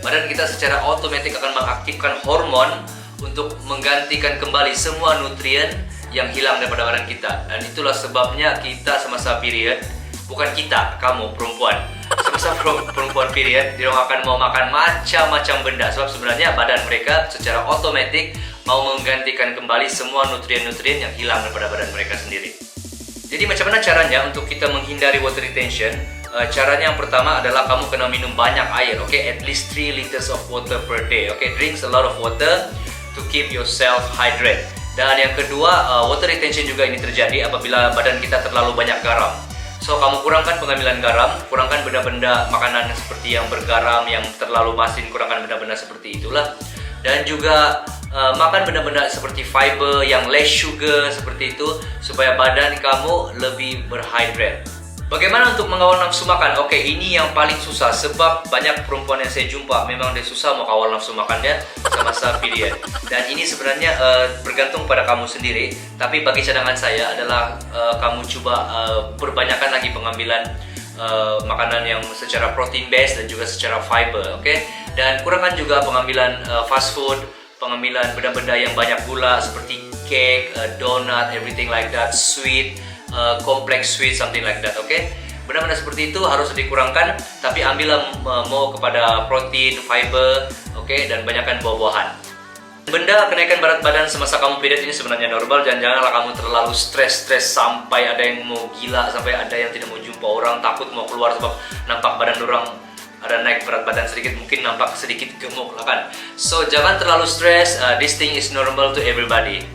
Speaker 2: Badan kita secara otomatis akan mengaktifkan hormon untuk menggantikan kembali semua nutrien yang hilang daripada badan kita. Dan itulah sebabnya kita semasa period, bukan kita, kamu perempuan, semasa perempuan period, dia akan mau makan macam-macam benda. Sebab sebenarnya badan mereka secara otomatis mau menggantikan kembali semua nutrien-nutrien yang hilang daripada badan mereka sendiri. Jadi macam mana caranya untuk kita menghindari water retention? Caranya yang pertama adalah kamu kena minum banyak air. Okay, at least 3 liters of water per day. Okay, drinks a lot of water to keep yourself hydrated. Dan yang kedua, water retention juga ini terjadi apabila badan kita terlalu banyak garam. So, kamu kurangkan pengambilan garam, kurangkan benda-benda makanan seperti yang bergaram, yang terlalu masin, kurangkan benda-benda seperti itulah. Dan juga makan benda-benda seperti fiber yang less sugar seperti itu, supaya badan kamu lebih berhydrate. Bagaimana untuk mengawal nafsu makan? Oke, ini yang paling susah sebab banyak perempuan yang saya jumpa memang dia susah mau kawal nafsu makannya semasa period. Dan ini sebenarnya bergantung pada kamu sendiri. Tapi bagi cadangan saya adalah kamu coba perbanyakkan lagi pengambilan makanan yang secara protein based dan juga secara fiber, oke? Dan kurangkan juga pengambilan fast food, pengambilan benda-benda yang banyak gula seperti cake, donut, everything like that, sweet, complex sweet, something like that, oke? Benda-benda seperti itu harus dikurangkan, tapi ambillah mau kepada protein, fiber, oke? Dan banyakkan buah-buahan. Benda kenaikan berat badan semasa kamu period ini sebenarnya normal, dan janganlah kamu terlalu stres sampai ada yang mau gila, sampai ada yang tidak mau jumpa orang, takut mau keluar sebab nampak badan orang ada naik berat badan sedikit, mungkin nampak sedikit gemuk lah kan. So jangan terlalu stres, this thing is normal to everybody.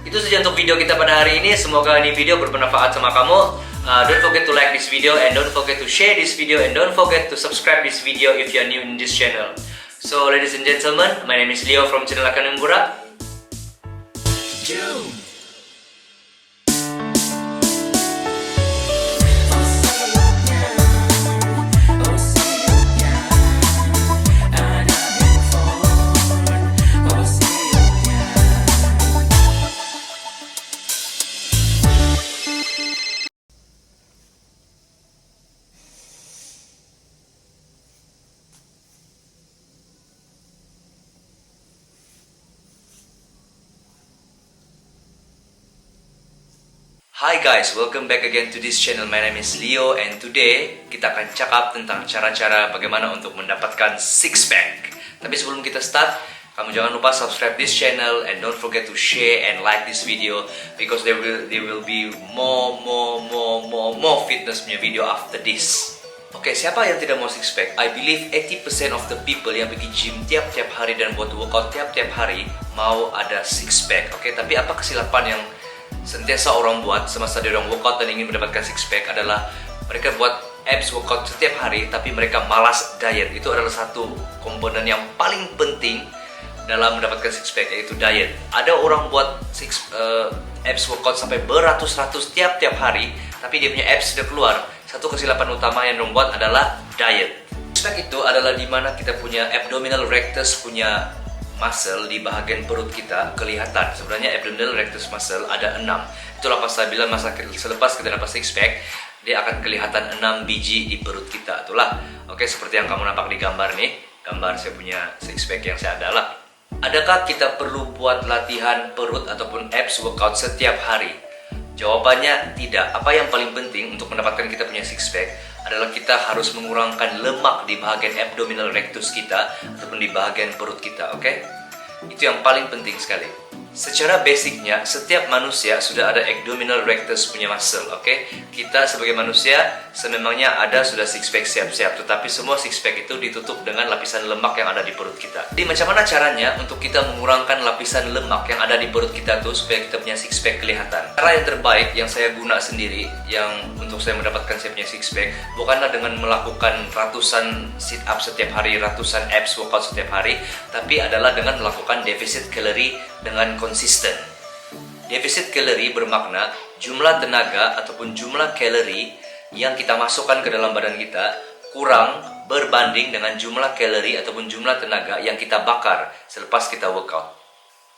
Speaker 2: Itu saja untuk video kita pada hari ini. Semoga ini video bermanfaat sama kamu. Don't forget to like this video, and don't forget to share this video, and don't forget to subscribe this video if you are new in this channel. So ladies and gentlemen, my name is Leo from channel Akinombura. Hi guys, welcome back again to this channel. My name is Leo, and today kita akan cakap tentang cara-cara bagaimana untuk mendapatkan six pack. Tapi sebelum kita start, kamu jangan lupa subscribe this channel, and don't forget to share and like this video, because there will be more fitness punya video after this. Oke, siapa yang tidak mau six pack? I believe 80% of the people yang pergi gym tiap-tiap hari dan buat workout tiap-tiap hari mau ada six pack. Oke, tapi apa kesilapan yang sentiasa orang buat semasa dia orang workout dan ingin mendapatkan six pack adalah mereka buat abs workout setiap hari tapi mereka malas diet. Itu adalah satu komponen yang paling penting dalam mendapatkan six pack, yaitu diet. Ada orang buat abs workout sampai beratus-ratus tiap hari, tapi dia punya abs sudah keluar. Satu kesilapan utama yang membuat adalah diet. Six pack itu adalah dimana kita punya abdominal rectus punya muscle di bahagian perut kita kelihatan. Sebenarnya abdominal rectus muscle ada 6. Itulah pas saya bilang selepas kita dapat six pack, dia akan kelihatan 6 biji di perut kita. Itulah, oke, seperti yang kamu nampak di gambar nih. Gambar saya punya six pack yang saya adalah. Adakah kita perlu buat latihan perut ataupun abs workout setiap hari? Jawabannya tidak. Apa yang paling penting untuk mendapatkan kita punya six pack adalah kita harus mengurangkan lemak di bahagian abdominal rectus kita ataupun di bahagian perut kita, oke? Itu yang paling penting sekali. Secara basicnya, setiap manusia sudah ada abdominal rectus punya muscle, oke? Kita sebagai manusia sememangnya ada sudah six pack siap-siap, tetapi semua six pack itu ditutup dengan lapisan lemak yang ada di perut kita. Jadi macam mana caranya untuk kita mengurangkan lapisan lemak yang ada di perut kita tuh supaya kita punya six pack kelihatan? Cara yang terbaik yang saya guna sendiri, yang untuk saya mendapatkan saya punya six pack, bukanlah dengan melakukan ratusan sit up setiap hari, ratusan abs workout setiap hari, tapi adalah dengan melakukan defisit kalori dengan konsisten. Defisit kalori bermakna jumlah tenaga ataupun jumlah kalori yang kita masukkan ke dalam badan kita kurang berbanding dengan jumlah kalori ataupun jumlah tenaga yang kita bakar selepas kita workout.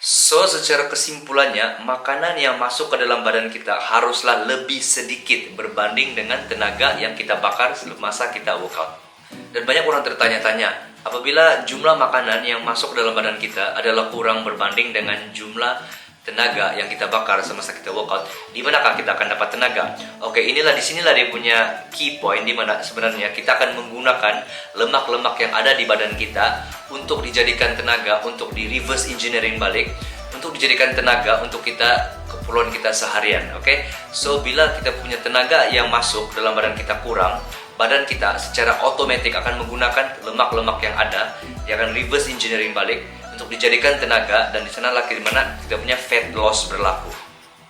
Speaker 2: So, secara kesimpulannya, makanan yang masuk ke dalam badan kita haruslah lebih sedikit berbanding dengan tenaga yang kita bakar semasa kita workout. Dan banyak orang tertanya-tanya, apabila jumlah makanan yang masuk ke dalam badan kita adalah kurang berbanding dengan jumlah tenaga yang kita bakar semasa kita workout, di manakah kita akan dapat tenaga? Oke, disinilah dia punya key point, di mana sebenarnya kita akan menggunakan lemak-lemak yang ada di badan kita untuk dijadikan tenaga, untuk di reverse engineering balik, untuk dijadikan tenaga untuk kita keperluan kita seharian. Oke, so bila kita punya tenaga yang masuk dalam badan kita kurang, badan kita secara otomatis akan menggunakan lemak-lemak yang ada, dia akan reverse engineering balik untuk dijadikan tenaga, dan di sana lagi di mana kita punya fat loss berlaku.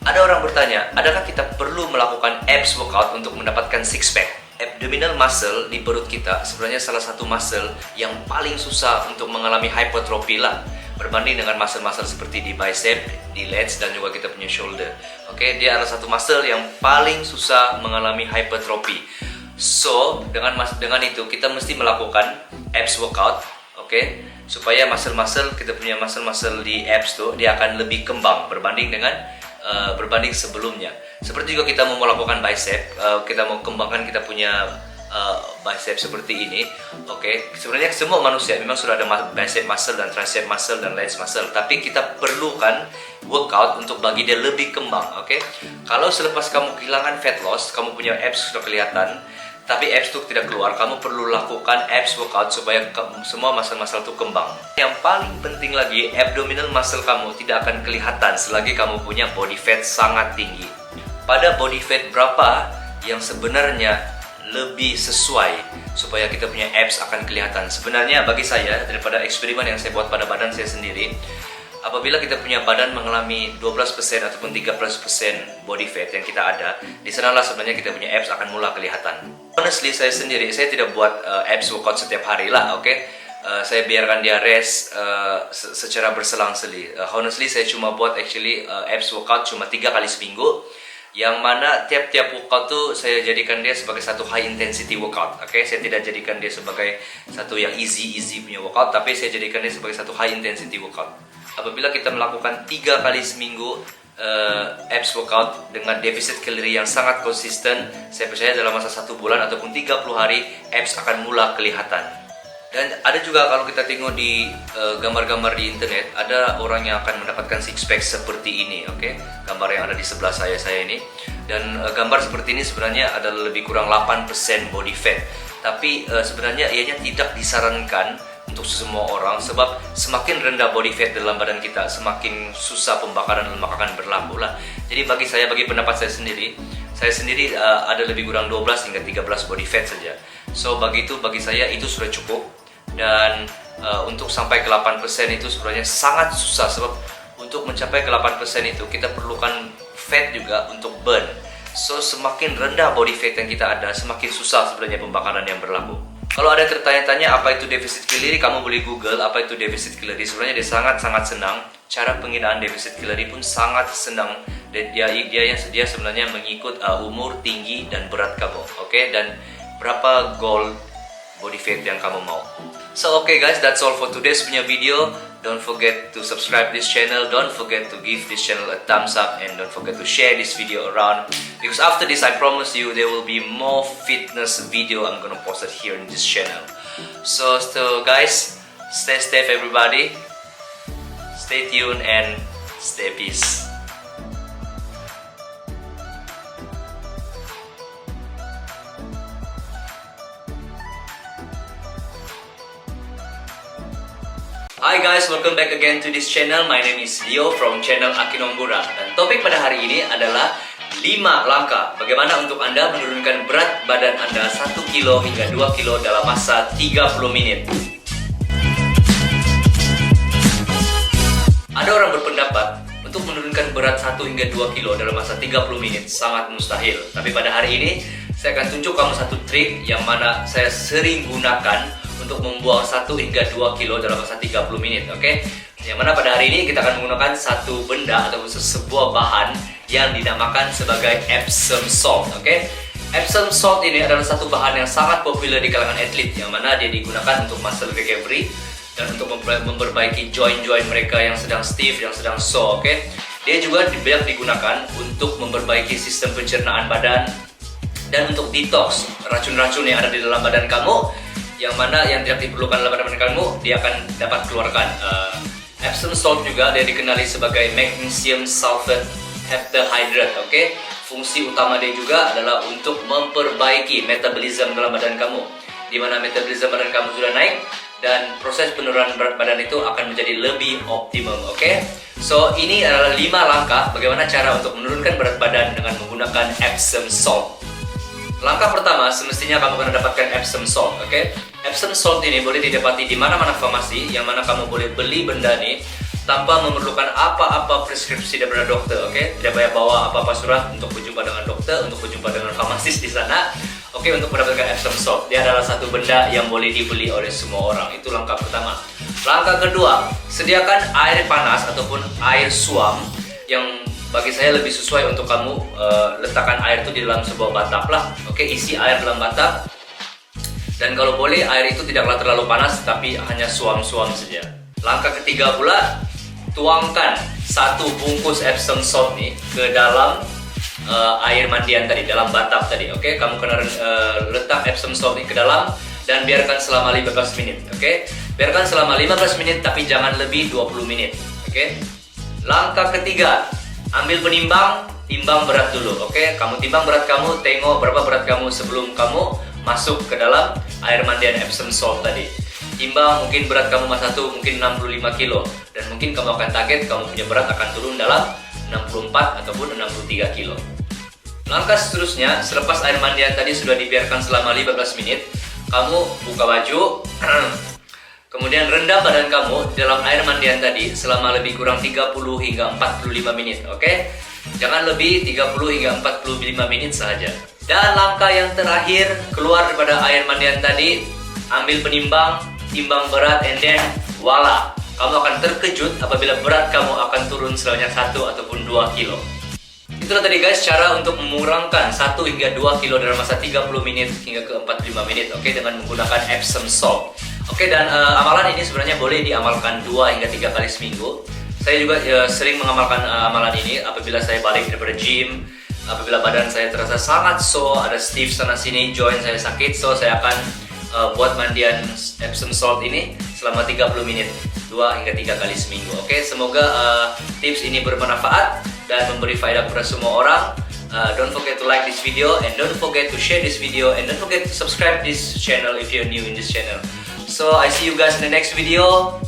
Speaker 2: Ada orang bertanya, adakah kita perlu melakukan abs workout untuk mendapatkan six pack? Abdominal muscle di perut kita sebenarnya salah satu muscle yang paling susah untuk mengalami hypertrophy lah, berbanding dengan muscle-muscle seperti di bicep, di lats, dan juga kita punya shoulder. Oke, dia adalah satu muscle yang paling susah mengalami hypertrophy. So, dengan itu kita mesti melakukan abs workout, oke? Supaya muscle-muscle, kita punya muscle-muscle di abs tuh, dia akan lebih kembang berbanding dengan berbanding sebelumnya. Seperti juga kita mau melakukan bicep, kita mau kembangkan kita punya bicep seperti ini, oke? Sebenarnya semua manusia memang sudah ada bicep muscle dan tricep muscle dan lats muscle, tapi kita perlukan workout untuk bagi dia lebih kembang, oke? Kalau selepas kamu kehilangan fat loss, kamu punya abs sudah kelihatan, tapi abs itu tidak keluar, kamu perlu lakukan abs workout supaya semua muscle-muscle itu kembang. Yang paling penting lagi, abdominal muscle kamu tidak akan kelihatan selagi kamu punya body fat sangat tinggi. Pada body fat berapa yang sebenarnya lebih sesuai supaya kita punya abs akan kelihatan? Sebenarnya bagi saya, daripada eksperimen yang saya buat pada badan saya sendiri, apabila kita punya badan mengalami 12% ataupun 13% body fat yang kita ada, di sanalah sebenarnya kita punya abs akan mulai kelihatan. Honestly, saya sendiri, saya tidak buat abs workout setiap hari lah, oke? Saya biarkan dia rest secara berselang-seli. Honestly, saya cuma buat abs workout cuma 3 kali seminggu, yang mana tiap-tiap workout tuh saya jadikan dia sebagai satu high intensity workout, oke? Saya tidak jadikan dia sebagai satu yang easy punya workout, tapi saya jadikan dia sebagai satu high intensity workout. Apabila kita melakukan 3 kali seminggu abs workout dengan defisit kalori yang sangat konsisten, saya percaya dalam masa 1 bulan ataupun 30 hari abs akan mulai kelihatan. Dan ada juga kalau kita tengok di gambar-gambar di internet, ada orang yang akan mendapatkan six pack seperti ini, oke? Gambar yang ada di sebelah saya ini. Dan gambar seperti ini sebenarnya adalah lebih kurang 8% body fat. Tapi sebenarnya ianya tidak disarankan untuk semua orang, sebab semakin rendah body fat dalam badan kita, semakin susah pembakaran lemak akan berlaku lah. Jadi bagi pendapat saya sendiri ada lebih kurang 12 hingga 13 body fat saja. So bagi saya itu sudah cukup. Dan untuk sampai ke 8% itu sebenarnya sangat susah, sebab untuk mencapai ke 8% itu kita perlukan fat juga untuk burn. So semakin rendah body fat yang kita ada, semakin susah sebenarnya pembakaran yang berlaku. Kalau ada tertanya-tanya apa itu defisit kalori, kamu boleh google apa itu defisit kalori. Sebenarnya dia sangat-sangat senang. Cara penggunaan defisit kalori pun sangat senang. Dan dia sebenarnya mengikut umur, tinggi, dan berat kamu. Oke, dan berapa goal body fat yang kamu mau. So okay guys, that's all for today's punya video. Don't forget to subscribe this channel. Don't forget to give this channel a thumbs up, and don't forget to share this video around, because after this I promise you there will be more fitness video I'm gonna post it here in this channel. So guys, stay safe everybody, stay tuned and stay peace. Hi guys, welcome back again to this channel. My name is Leo from channel Akinombura. Dan topik pada hari ini adalah 5 langkah bagaimana untuk Anda menurunkan berat badan Anda 1 kilo hingga 2 kilo dalam masa 30 menit. Ada orang berpendapat untuk menurunkan berat 1 hingga 2 kilo dalam masa 30 menit sangat mustahil. Tapi pada hari ini saya akan tunjuk kamu satu trik yang mana saya sering gunakan untuk membuang 1 hingga 2 kilo dalam masa 30 menit, oke? Yang mana pada hari ini kita akan menggunakan satu benda atau sebuah bahan yang dinamakan sebagai Epsom salt, oke? Epsom salt ini adalah satu bahan yang sangat populer di kalangan atlet, yang mana dia digunakan untuk muscle recovery dan untuk memperbaiki joint-joint mereka yang sedang stiff, yang sedang sore, oke? Dia juga banyak digunakan untuk memperbaiki sistem pencernaan badan dan untuk detox racun-racun yang ada di dalam badan kamu, yang mana yang tidak diperlukan dalam badan kamu, dia akan dapat keluarkan. Epsom salt juga dia dikenali sebagai magnesium sulfate heptahydrate, oke? Fungsi utama dia juga adalah untuk memperbaiki metabolisme dalam badan kamu, di mana metabolisme badan kamu sudah naik dan proses penurunan berat badan itu akan menjadi lebih optimum, oke? So ini adalah 5 langkah bagaimana cara untuk menurunkan berat badan dengan menggunakan Epsom salt. Langkah pertama, semestinya kamu akan dapatkan Epsom salt, oke? Epsom salt ini boleh didapati di mana-mana farmasi, yang mana kamu boleh beli benda ini tanpa memerlukan apa-apa preskripsi daripada dokter, oke? Tidak payah bawa apa-apa surat untuk berjumpa dengan dokter, untuk berjumpa dengan farmasis di sana, oke? Untuk mendapatkan Epsom salt, dia adalah satu benda yang boleh dibeli oleh semua orang. Itu langkah pertama. Langkah kedua, sediakan air panas ataupun air suam yang bagi saya lebih sesuai untuk kamu letakkan air itu di dalam sebuah batap lah, oke? Isi air dalam batap, dan kalau boleh air itu tidaklah terlalu panas tapi hanya suam-suam saja. Langkah ketiga pula, tuangkan 1 bungkus Epsom salt nih ke dalam air mandian tadi, dalam batap tadi, oke? Kamu kena letak Epsom salt ini ke dalam dan biarkan selama 15 menit, oke? Biarkan selama 15 menit tapi jangan lebih 20 menit, oke? Langkah ketiga, ambil penimbang, timbang berat dulu, oke? Kamu timbang berat kamu, tengok berapa berat kamu sebelum kamu masuk ke dalam air mandian Epsom salt tadi. Timbang mungkin berat kamu masa 1 mungkin 65 kilo, dan mungkin kamu akan target kamu punya berat akan turun dalam 64 ataupun 63 kilo. Langkah seterusnya, selepas air mandian tadi sudah dibiarkan selama 15 menit, kamu buka baju, kemudian rendam badan kamu dalam air mandian tadi selama lebih kurang 30 hingga 45 menit, oke? Jangan lebih 30 hingga 45 menit saja. Dan langkah yang terakhir, keluar daripada air mandian tadi, ambil penimbang, timbang berat, and then voila, kamu akan terkejut apabila berat kamu akan turun sebanyak 1 ataupun 2 kilo. Itulah tadi guys cara untuk mengurangkan 1 hingga 2 kilo dalam masa 30 menit hingga ke 45 menit, oke? Dengan menggunakan Epsom salt. Oke, dan amalan ini sebenarnya boleh diamalkan 2 hingga 3 kali seminggu. Saya juga sering mengamalkan amalan ini apabila saya balik daripada gym, apabila badan saya terasa sangat sore, ada stiff sana sini, joint saya sakit, so saya akan buat mandian Epsom salt ini selama 30 menit 2 hingga 3 kali seminggu. Oke, semoga tips ini bermanfaat dan memberi faedah kepada semua orang. Don't forget to like this video, and don't forget to share this video, and don't forget to subscribe this channel if you're new in this channel. So I see you guys in the next video.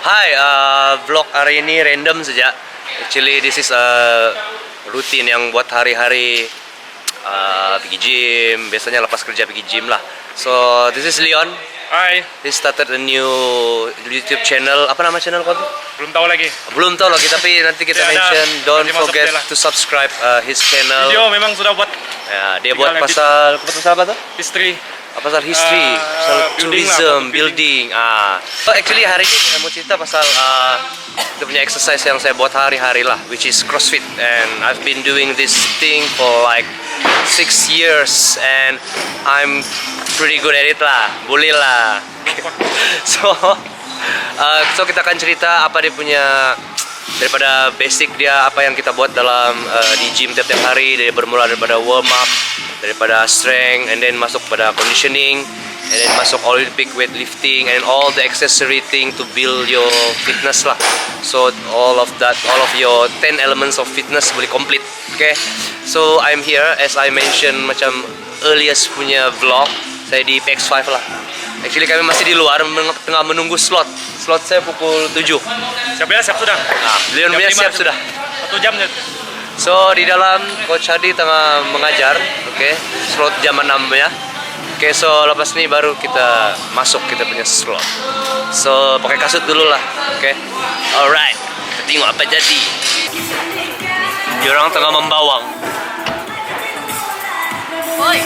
Speaker 2: Hai, vlog hari ini random saja. Actually, this is a routine yang buat hari-hari pergi gym. Biasanya lepas kerja pergi gym lah. So, this is Leon.
Speaker 3: Hai,
Speaker 2: He started a new YouTube channel. Apa nama channel kau?
Speaker 3: belum tahu lagi.
Speaker 2: Belum tahu lagi, tapi nanti kita
Speaker 3: Ya, ada.
Speaker 2: mention. Don't
Speaker 3: Nanti masuk
Speaker 2: forget
Speaker 3: dia lah.
Speaker 2: to subscribe his channel.
Speaker 3: Video memang sudah buat
Speaker 2: Ya, dia
Speaker 3: Tinggal
Speaker 2: buat
Speaker 3: edit.
Speaker 2: pasal apa tuh?
Speaker 3: history.
Speaker 2: Pasal history, pasal
Speaker 3: building lah,
Speaker 2: tourism,
Speaker 3: pasal
Speaker 2: building. So actually hari ini saya mau cerita pasal kita punya exercise yang saya buat hari-hari lah, which is CrossFit, and I've been doing this thing for like 6 years and I'm pretty good at it lah, boleh lah. So kita akan cerita apa dia punya daripada basic dia, apa yang kita buat dalam di gym tiap-tiap hari, dari bermula daripada warm up, daripada strength, and then masuk pada conditioning, and then masuk Olympic weightlifting and all the accessory thing to build your fitness lah. So all of your 10 elements of fitness boleh complete. Okay, so I'm here as I mentioned macam earliest punya vlog saya di PX5 lah. Actually kami masih di luar tengah menunggu slot. Slot saya pukul 7.
Speaker 3: Siap ya, siap sudah.
Speaker 2: Leon punya
Speaker 3: Jam
Speaker 2: siap
Speaker 3: 5,
Speaker 2: sudah.
Speaker 3: 1 jam ya.
Speaker 2: So di dalam Coach Hadi tengah mengajar, oke, slot jam 6 ya. Oke, so lepas ini baru kita masuk kita punya slot. So pakai kasut dulu lah, oke. Alright, kita tengok apa jadi. Diorang tengah membawang.
Speaker 4: Oi.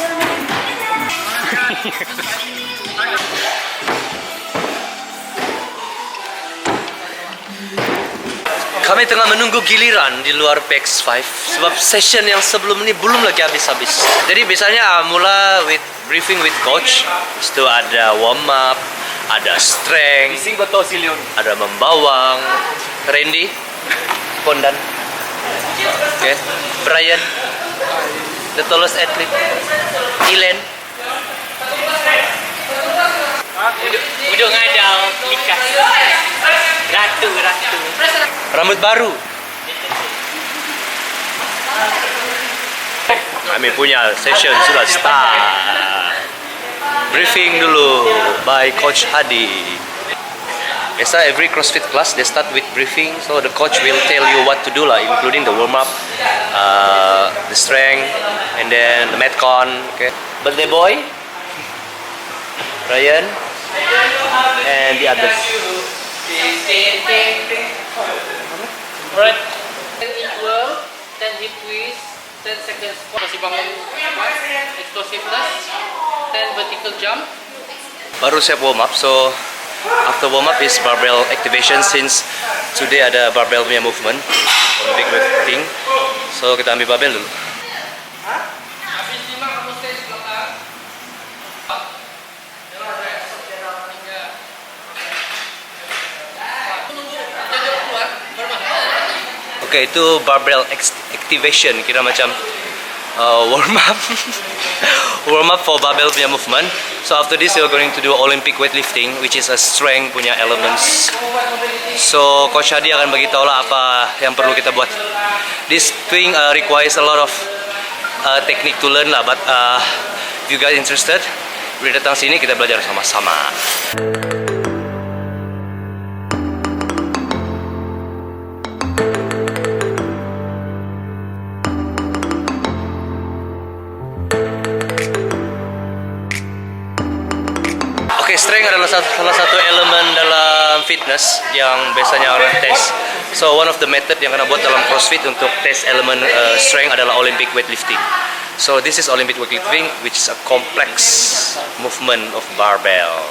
Speaker 2: Kami tengah menunggu giliran di luar PX5 sebab session yang sebelum ini belum lagi habis-habis. Jadi biasanya mula with briefing with coach, itu ada warm up, ada strength, ada membawang. Randy, Pondan, okay. Brian, the tallest athlete, Ilen,
Speaker 4: Udah ngadal nikah. Ratu.
Speaker 2: rambut baru. Kami punya session sudah start. Briefing dulu by Coach Hadi. Biasa every CrossFit class they start with briefing, so the coach will tell you what to do lah, including the warm up, the strength, and then the metcon. Okay. But the boy, Ryan, and the others.
Speaker 4: Alright. 10 equal, 10 hip twist, 10 second squat. Masih bangun explosiveness, 10 vertical jump.
Speaker 2: Baru siap warm up, so after warm up is barbell activation, since today ada barbell punya movement, big thing. So kita ambil barbell dulu.
Speaker 4: Habis 5 kamu stay di belakang.
Speaker 2: Okay, itu barbell activation, kira macam warm up. Warm up for barbell punya movement. So after this we are going to do Olympic weightlifting, which is a strength punya elements. So Coach Hadi akan bagi tahu lah apa yang perlu kita buat. This thing requires a lot of technique to learn lah, but if you guys interested, boleh datang sini kita belajar sama-sama. Oke, strength adalah salah satu elemen dalam fitness yang biasanya orang tes. So one of the method yang kena buat dalam CrossFit untuk tes elemen strength adalah Olympic weightlifting. So this is Olympic weightlifting, which is a complex movement of barbell.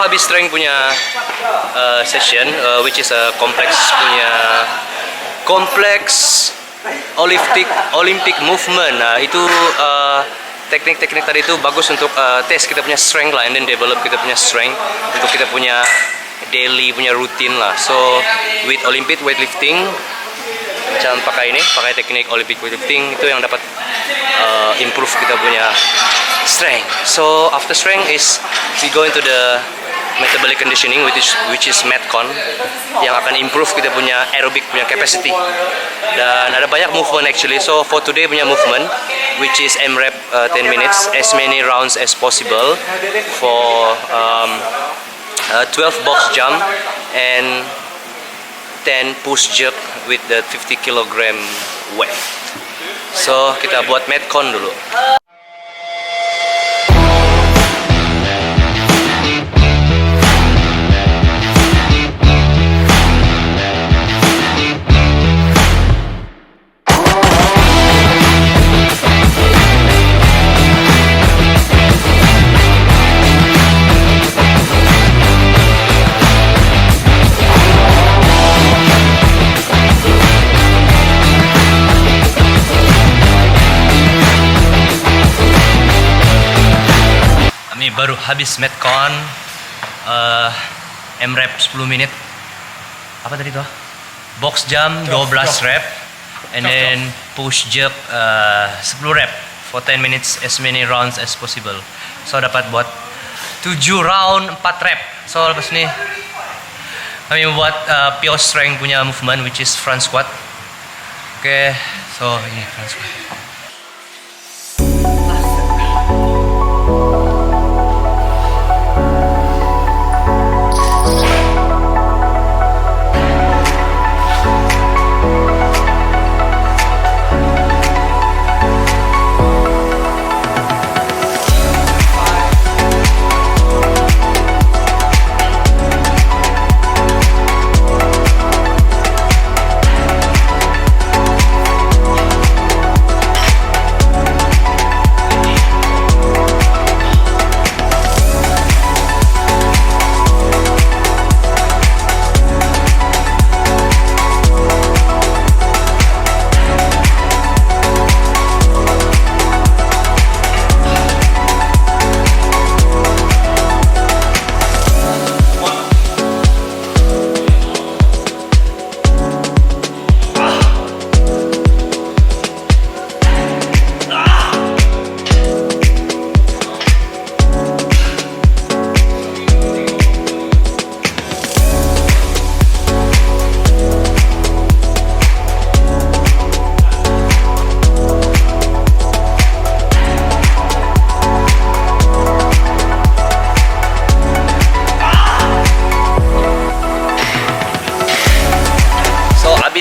Speaker 2: habis strength punya session, which is a complex Olympic movement. Nah, itu teknik-teknik tadi itu bagus untuk tes kita punya strength lah, and then develop kita punya strength untuk kita punya daily punya rutin lah. So with Olympic weightlifting, macam pakai teknik Olympic weightlifting itu yang dapat improve kita punya strength. So after strength is we go into the metabolic conditioning, which is metcon, yang akan improve kita punya aerobic punya capacity. Dan ada banyak movement actually. So for today punya movement, which is M-rep 10 minutes, as many rounds as possible for 12 box jump and 10 push jerk with the 50 kg weight. So kita buat metcon dulu. Baru habis metcon, M-rep 10 menit. Apa tadi tuh? Box jump 12 rep, and then push jerk 10 rep for 10 minutes, as many rounds as possible. So dapat buat 7 round 4 rep. So lepas ni kami membuat pure strength punya movement, which is front squat. Oke, so ini front squat.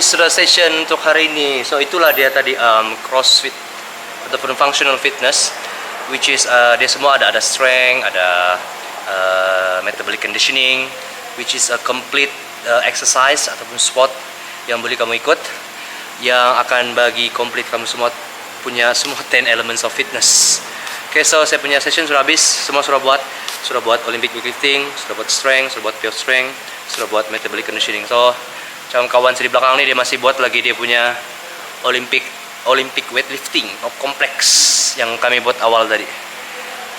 Speaker 2: Sudah session untuk hari ini. So itulah dia tadi CrossFit ataupun functional fitness, which is dia semua ada strength, ada metabolic conditioning, which is a complete exercise ataupun sport yang boleh kamu ikut, yang akan bagi complete kamu semua punya semua 10 elements of fitness. Okay, so saya punya session sudah habis, semua sudah buat Olympic weightlifting, sudah buat strength, sudah buat pure strength, sudah buat metabolic conditioning. So macam kawan saya di belakang ni, dia masih buat lagi dia punya Olympic weightlifting kompleks yang kami buat awal tadi.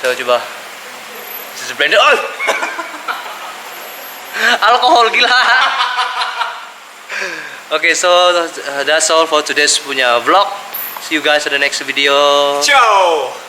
Speaker 2: So coba, this is blender. Oh! Alkohol gila. Okay, so that's all for today's punya vlog. See you guys in the next video.
Speaker 3: Ciao.